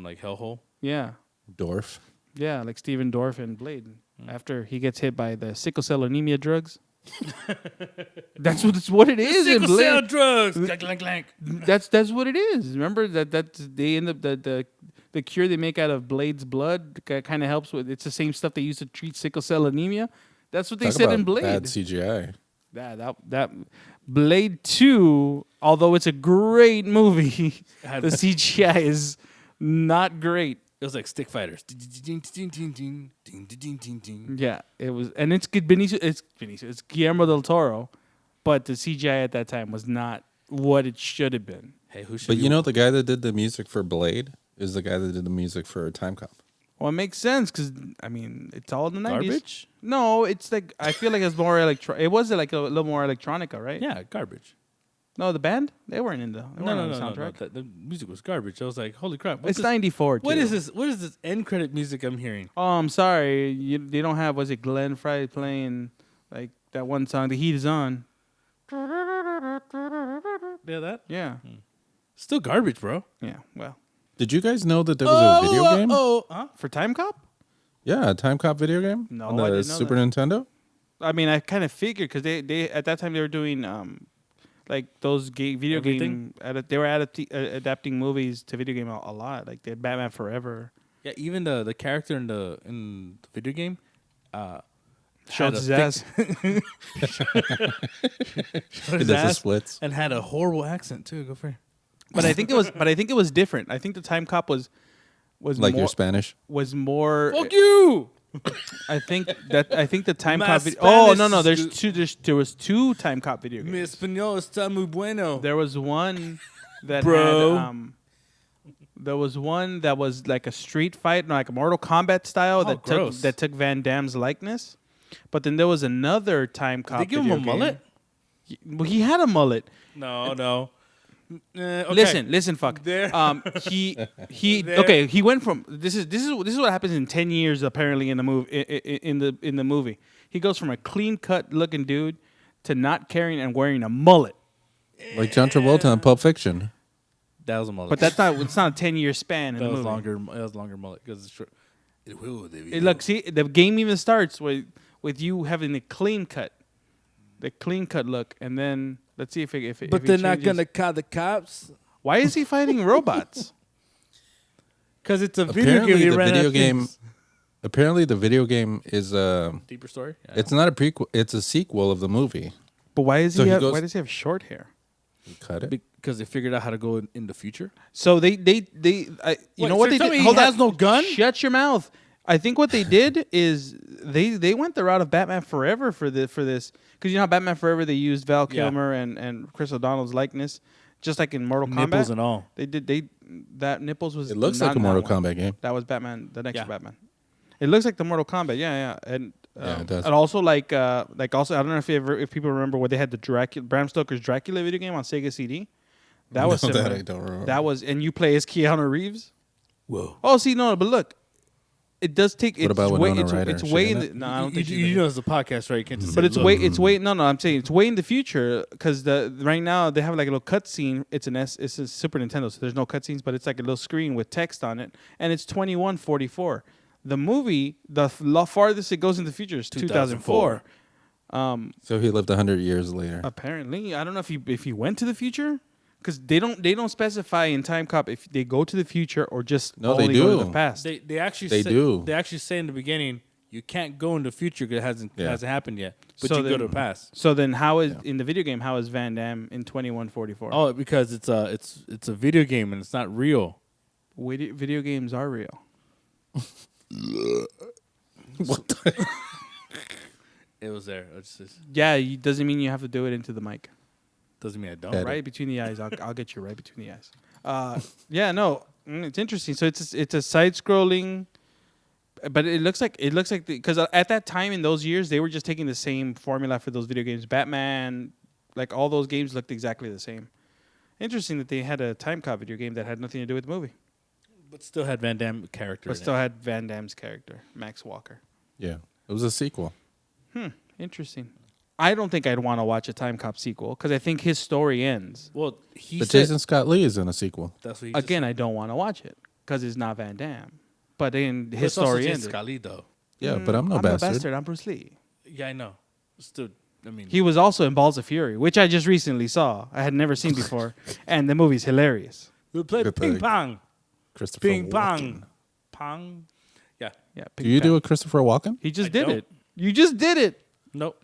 like hellhole. Yeah, Dorf. yeah, like Steven Dorff in Blade. After he gets hit by the sickle cell anemia drugs. That's what it is in Sickle cell Blade. drugs. Clank, clank, clank. That's what it is. Remember that they end up the cure they make out of Blade's blood kind of helps with. It's the same stuff they use to treat sickle cell anemia. That's what they Talk said in about Blade. bad CGI. That Blade 2, although it's a great movie, Had- the CGI is not great. It was like stick fighters. Yeah, it was, and it's it's Guillermo del Toro, but the CGI at that time was not what it should have been. Hey, who should But you know the guy that did the music for Blade is the guy that did the music for Timecop. Well, it makes sense because I mean it's all in the 90s. Garbage? No, it's like I feel like it's more It was like a little more electronica, right? Yeah, garbage. No, the band they weren't in the No, on the no. soundtrack. The music was garbage. I was like, holy crap. It's 94. What too. is this? What is this end credit music I'm hearing? Oh, I'm sorry. They don't have, was it Glenn Frey playing like that one song, The Heat Is On? Yeah, that? Yeah. Still garbage, bro. Yeah. Well, Did you guys know that there was a video game? Huh? for Time Cop? Yeah, a Timecop video game No, on I the didn't know Super that. Nintendo. I mean, I kind of figured because they at that time they were doing like those video Everything? game. They were adapting movies to video game a lot. Like they had Batman Forever. Yeah, even the character in the video game Showed had a his thick- ass. showed his It does the ass splits. and had a horrible accent too. Go for it. But I think it was different. I think the Time Cop was Like more, your Spanish. was more. Fuck you! I think the Time My Cop. Oh Spanish no, is there was two Time Cop video Mi games. español está muy bueno. There was one that Bro. had there was one that was like a street fight, like a Mortal Kombat style gross. that took Van Damme's likeness. But then there was another Time Cop. Did they give him a video game. mullet? Well, he had a mullet. No. Okay. Listen, fuck. There. He There. okay. He went from this is what happens in 10 years apparently in the movie in the movie. He goes from a clean cut looking dude to not carrying and wearing a mullet. Like John Travolta in Pulp Fiction. That was a mullet. But it's not a 10-year span in that the was movie. longer. That was longer mullet because it's short. Look, see, the game even starts with you having a clean cut, the clean cut look, and then let's see if it. But if they're he not changes. gonna call the cops Why is he fighting robots? because it's a video game. Apparently, the video game is Deeper story. Yeah. It's not a prequel. It's a sequel of the movie. But why is So he goes- why does he have short hair? You cut it. Because they figured out how to go in the future. So you Wait, know what so they tell did? me he Hold has on. no gun? Shut your mouth. I think what they did is they went the route of Batman Forever for this because you know how Batman Forever they used Val Yeah. Kilmer and Chris O'Donnell's likeness, just like in Mortal Kombat. Nipples and all. That nipples was It looks not like a in Mortal that one. Kombat game. That was Batman, the next Yeah. Batman. It looks like the Mortal Kombat, yeah, and Yeah, it does. and also like also I don't know if people remember where they had the Bram Stoker's Dracula video game on Sega CD. That was No, that similar. I don't remember. That was, and you play as Keanu Reeves. Whoa. Oh, see, no, but look, it does take. What about way, Winona Ryder? it's She way in in it? the. No, I don't think. You know it's a podcast, right? You can't just But say, it's look. way. It's way. No, I'm saying it's way in the future because right now they have like a little cutscene. It's It's a Super Nintendo, so there's no cutscenes, but it's like a little screen with text on it, and it's 2144. The movie, the farthest it goes in the future is 2004. So he lived 100 years later. Apparently, I don't know if he went to the future because they don't specify in Timecop if they go to the future or just No, they only go to do. the past. They actually They say, do. They actually say in the beginning you can't go in the future because it hasn't happened yet. But So you go then- to the past. So then, how is in the video game? How is Van Damme in 2144? Oh, because it's a video game and it's not real. Video games are real. What the? It was there. Yeah, doesn't mean you have to do it into the mic. Doesn't mean I don't. Edit. Right between the eyes. I'll get you right between the eyes. Yeah, no, it's interesting. So it's a side-scrolling, but it looks like because at that time in those years they were just taking the same formula for those video games. Batman, like all those games looked exactly the same. Interesting that they had a Timecop video game that had nothing to do with the movie, But still had Van Damme character. but in still it. had Van Damme's character, Max Walker. Yeah, it was a sequel. Interesting. I don't think I'd want to watch a Timecop sequel because I think his story ends. Well, he But said Jason Scott Lee is in a sequel. that's what he Again, I don't want to watch it because it's not Van Damme. But then just, his it's also story Jason ended. Scali, though. Yeah, but I'm no I'm bastard. a bastard. I'm Bruce Lee. Yeah, I know. Still, I mean, He was also in Balls of Fury, which I just recently saw. I had never seen before, and the movie's hilarious. we played Good ping thing. pong, Christopher ping pong, Walken. pong. Yeah. Yeah, Do you do a Christopher Walken? He just I did don't. it. You just did it. Nope,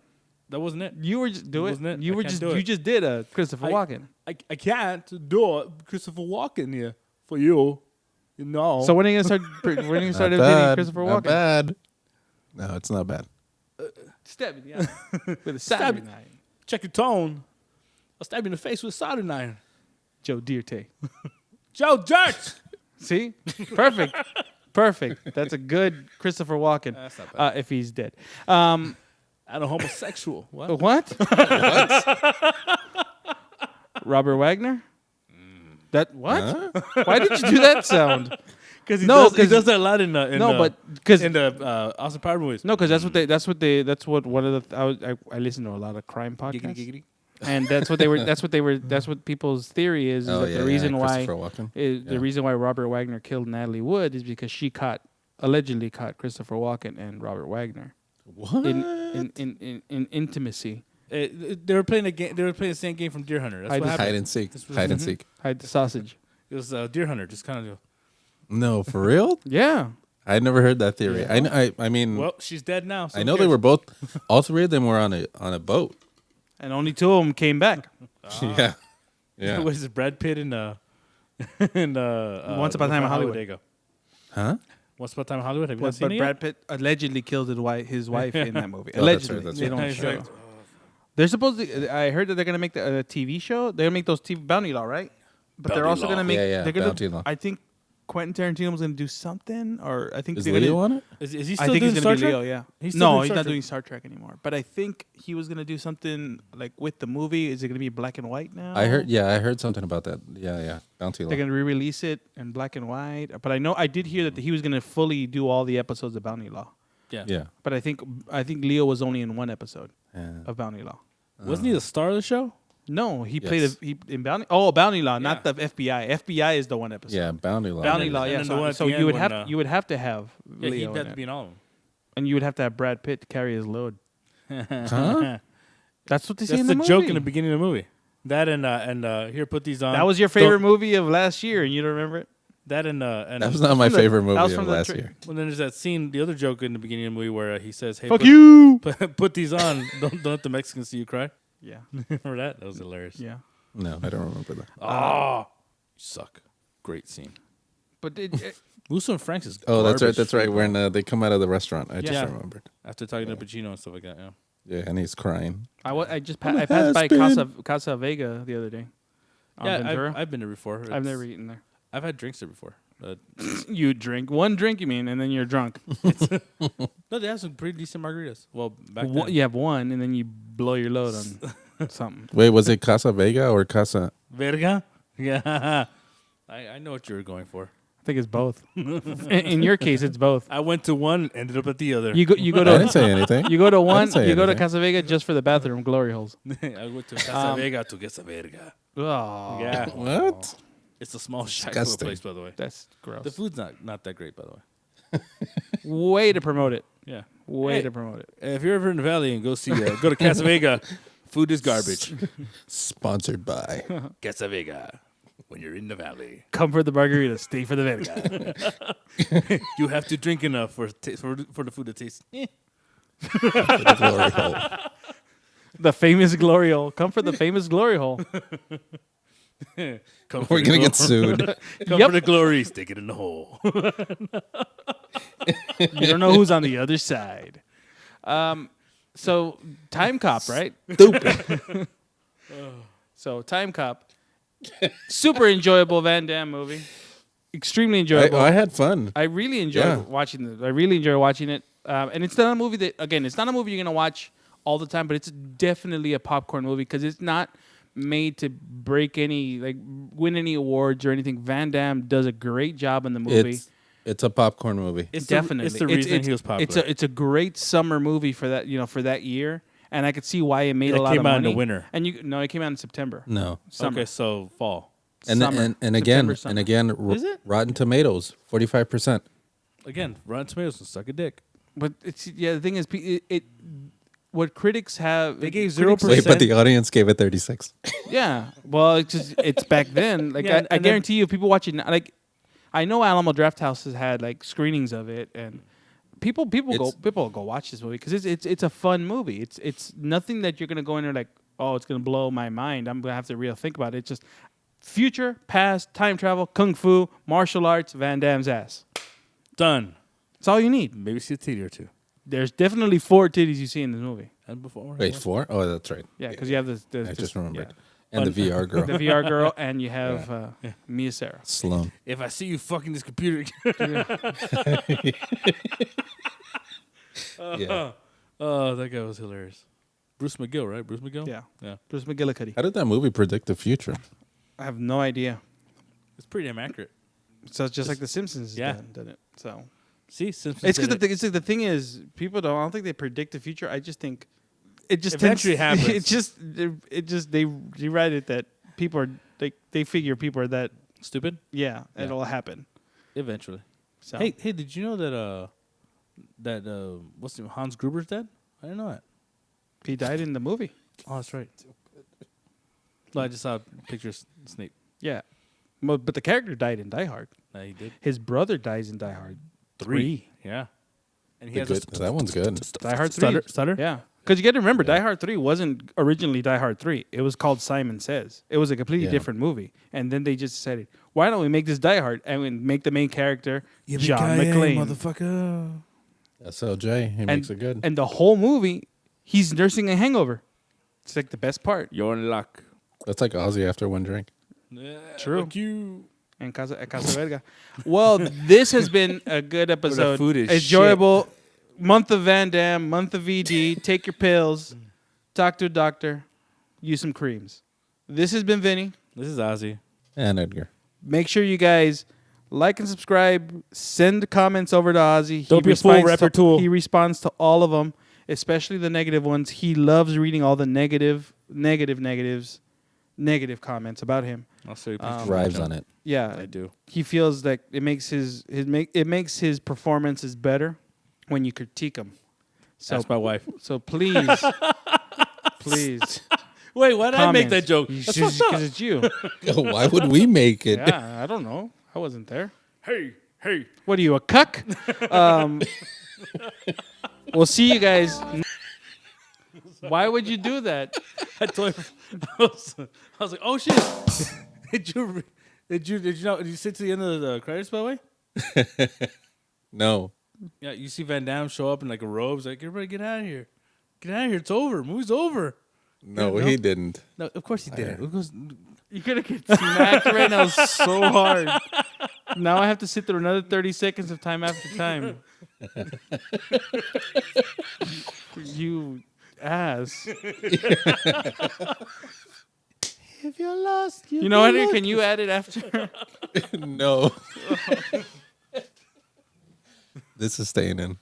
that wasn't it. You were just do it. Wasn't it? You I were can't just do you it. just did a Christopher Walken. I can't do it. Christopher Walken here for you. You know. So when are you gonna start? When are you gonna start Not imitating bad. Christopher Not Walken? bad. No, it's not bad. Stab it, yeah, with a Stab Saturday it. night. check your tone. I'll stab you in the face with a soldering iron. Joe Dierte. Joe Dirt. See, perfect, perfect. That's a good Christopher Walken. That's not bad. If he's dead. And a homosexual. What? What? Robert Wagner? That what? Why did you do that sound? Because he, No, he 'cause- does that a lot in the No, but because in the Austin Power movies. no, because that's what one of the I listen to a lot of crime podcasts, Giggity, giggity. and that's what people's theory is Oh, that yeah, the yeah, reason why Christopher Walken. is the Yeah. reason why Robert Wagner killed Natalie Wood is because she allegedly caught Christopher Walken and Robert Wagner What? in intimacy. They were playing a game. They were playing the same game from Deer Hunter. That's I what just- happened. Hide and seek. This was- Hide and seek. Hide the sausage. It was Deer Hunter. Just kind of. No, for real? Yeah. I never heard that theory. I mean, Well, she's dead now. So I who know they cares? were both. All three of them were on a boat. And only two of them came back. Yeah, yeah. Was it Brad Pitt and Once Upon a Time in Hollywood. There you go. Huh? Once Upon a Time in Hollywood. Have you not But seen it Brad yet? Pitt allegedly killed his wife in that movie. Oh, that's Allegedly, right, that's they right. don't He's show. like, They're supposed to. I heard that they're gonna make a TV show. They're gonna make those TV Bounty Law, right? But they're Bounty also Law. gonna make. Yeah, yeah, they're gonna, Bounty Law. I think Quentin Tarantino was gonna do something, or I think Is they're Leo gonna. on it? Is he I still think doing he's Star gonna be Trek? Leo. Yeah. He's still No, doing he's Star not Trek. doing Star Trek anymore. But I think he was gonna do something like with the movie. Is it gonna be black and white now? I heard something about that. Yeah. Bounty Law. They're gonna re-release it in black and white. But I did hear that he was gonna fully do all the episodes of Bounty Law. Yeah. But I think Leo was only in one episode Yeah. of Bounty Law. Wasn't he the star of the show? No, he Yes. played in Bounty. Oh, Bounty Law, not the FBI. FBI is the one episode. Yeah, Bounty Law. Bounty then- Law. and Yeah. then the one at So the you end would when, have to have Yeah, Leo he'd in have to it. be in all of them. And you would have to have Brad Pitt to carry his load. Huh? That's what they say That's in the the movie. joke in the beginning of the movie. That and here, put these on. That was your favorite movie of last year, and you don't remember it? That and That was not my from the- favorite that movie was of from the last tra- year. Well, then there's that scene, the other joke in the beginning of the movie where he says, "Hey, Fuck put, you. put these on. Don't let the Mexicans see you cry." Yeah. Remember that? That was hilarious. Yeah. No, I don't remember that. Oh, you suck. Great scene. But Musso and Franks is. Oh, that's right. garbage. That's right. When they come out of the restaurant, I just Yeah. remembered. After talking to Pacino and stuff like that. Yeah. Yeah, and he's crying. I passed by Casa Vega the other day. On Yeah, Ventura. I've been there before. I've It's- never eaten there. I've had drinks there before. You drink one drink, you mean, and then you're drunk. No, they have some pretty decent margaritas. Well, back One- then. you have one, and then you blow your load on something. Wait, was it Casa Vega or Casa? Verga? Yeah. I know what you were going for. I think it's both. In your case, it's both. I went to one, ended up at the other. You go I didn't to say anything. you go to one. say You go to anything. Casa Vega just for the bathroom glory holes. I went to Casa Vega to get some verga. Oh, Yeah. What? It's a small shack of a Disgusting. place, by the way. that's gross. The food's not that great, by the way. Way to promote it. Yeah. Way Hey, to promote it. If you're ever in the valley and go to Casa Vega, food is garbage. Sponsored by. Casa Vega. When you're in the valley, Come for the margarita, stay for the Vega. you have to drink enough for the food to taste. The glory hole. The famous glory hole. Come for the famous glory hole. Come We're gonna get sued. Come Yep. for the glory, stick it in the hole. You don't know who's on the other side. So Timecop, right? Stupid. So Timecop, super enjoyable Van Damme movie. Extremely enjoyable. I had fun. I really enjoyed Yeah. watching this. I really enjoy watching it. And it's not a movie that, again, it's not a movie you're going to watch all the time, but it's definitely a popcorn movie because it's not made to break any, like, win any awards or anything. Van Damme does a great job in the movie. It's a popcorn movie. It's Definitely. it's the reason he was popular. It's a great summer movie for that, for that year. And I could see why it made a lot of came out in money. the winter. And it came out in September. No. Summer. Okay, so fall. And Summer. and again September, summer. and again, Is it? Rotten Tomatoes 45%. Again, Rotten Tomatoes can suck a dick. But the thing is, what critics have, They gave critics- 0%. Wait, but the audience gave it 36. Yeah, well, it's back then. Like Yeah, I and guarantee you, if people watch it now, like I know Alamo Drafthouse has had like screenings of it, and people go watch this movie because it's a fun movie. It's nothing that you're gonna go in there like, oh, it's gonna blow my mind. I'm gonna have to really think about it. It's just future, past, time travel, kung fu, martial arts, Van Damme's ass. Done. That's all you need. Maybe see a titty or two. There's definitely 4 titties you see in this movie. And before. Wait, 4? Oh, that's right. Yeah, because you have this. I just remembered. yeah. And the VR girl. The VR girl, and you have Mia Sarah. Sloan. If I see you fucking this computer, Yeah. oh, that guy was hilarious. Bruce McGill, right? Bruce McGill. Yeah. Yeah. Bruce McGillicuddy. How did that movie predict the future? I have no idea. It's pretty damn accurate. So it's just like The Simpsons Yeah. did it. So See, Simpsons. it's because did it. the thing is, people don't. I don't think they predict the future. I just think it just Eventually happens. It just they write it that people are they figure people are that Stupid. it'll happen. Eventually. So Hey, did you know that what's the name? Hans Gruber's dead? I didn't know that. he died in the movie. Oh, that's right. No, I just saw pictures. Snape. Yeah, but the character died in Die Hard. No, he did. His brother dies in Die Hard 3. Yeah. And he The has good- that one's good. Die Hard 3. Stutter. Yeah. Because you got to remember, Die Hard 3 wasn't originally Die Hard 3. It was called Simon Says. It was a completely Yeah. different movie. And then they just decided, why don't we make this Die Hard and make the main character John McClane. motherfucker. SLJ. He makes it good. And the whole movie, he's nursing a hangover. It's like the best part. You're in luck. That's like Ozzy after one drink. True. Fuck you. And Casa Verga. Well, this has been a good episode. food is enjoyable. Month of Van Damme, month of VD. Take your pills. Talk to a doctor. Use some creams. This has been Vinny. This is Ozzy. And Edgar. Make sure you guys like and subscribe. Send comments over to Ozzy. Don't be a fool, responds rapper to- tool. He responds to all of them, especially the negative ones. He loves reading all the negatives. negative comments about him. I'll say Thrives on it. Yeah, I do. He feels like it makes his performances better when you critique him. So That's my wife. So please, please. Wait, why did I make that joke? Because That's fucked up. it's you. Why would we make it? Yeah, I don't know. I wasn't there. Hey. What are you, a cuck? We'll see you guys. Why would you do that? I told him, I was like, oh shit. Did you sit to the end of the credits, by the way? No. Yeah, you see Van Damme show up in like a robe. He's like, everybody get out of here. Get out of here. It's over. Movie's over. No, he didn't. No, of course he didn't. You're going to get smacked right now so hard. Now I have to sit through another 30 seconds of time after time. You ass. If you're lost, you know what? Can you add it after? No. This is staying in.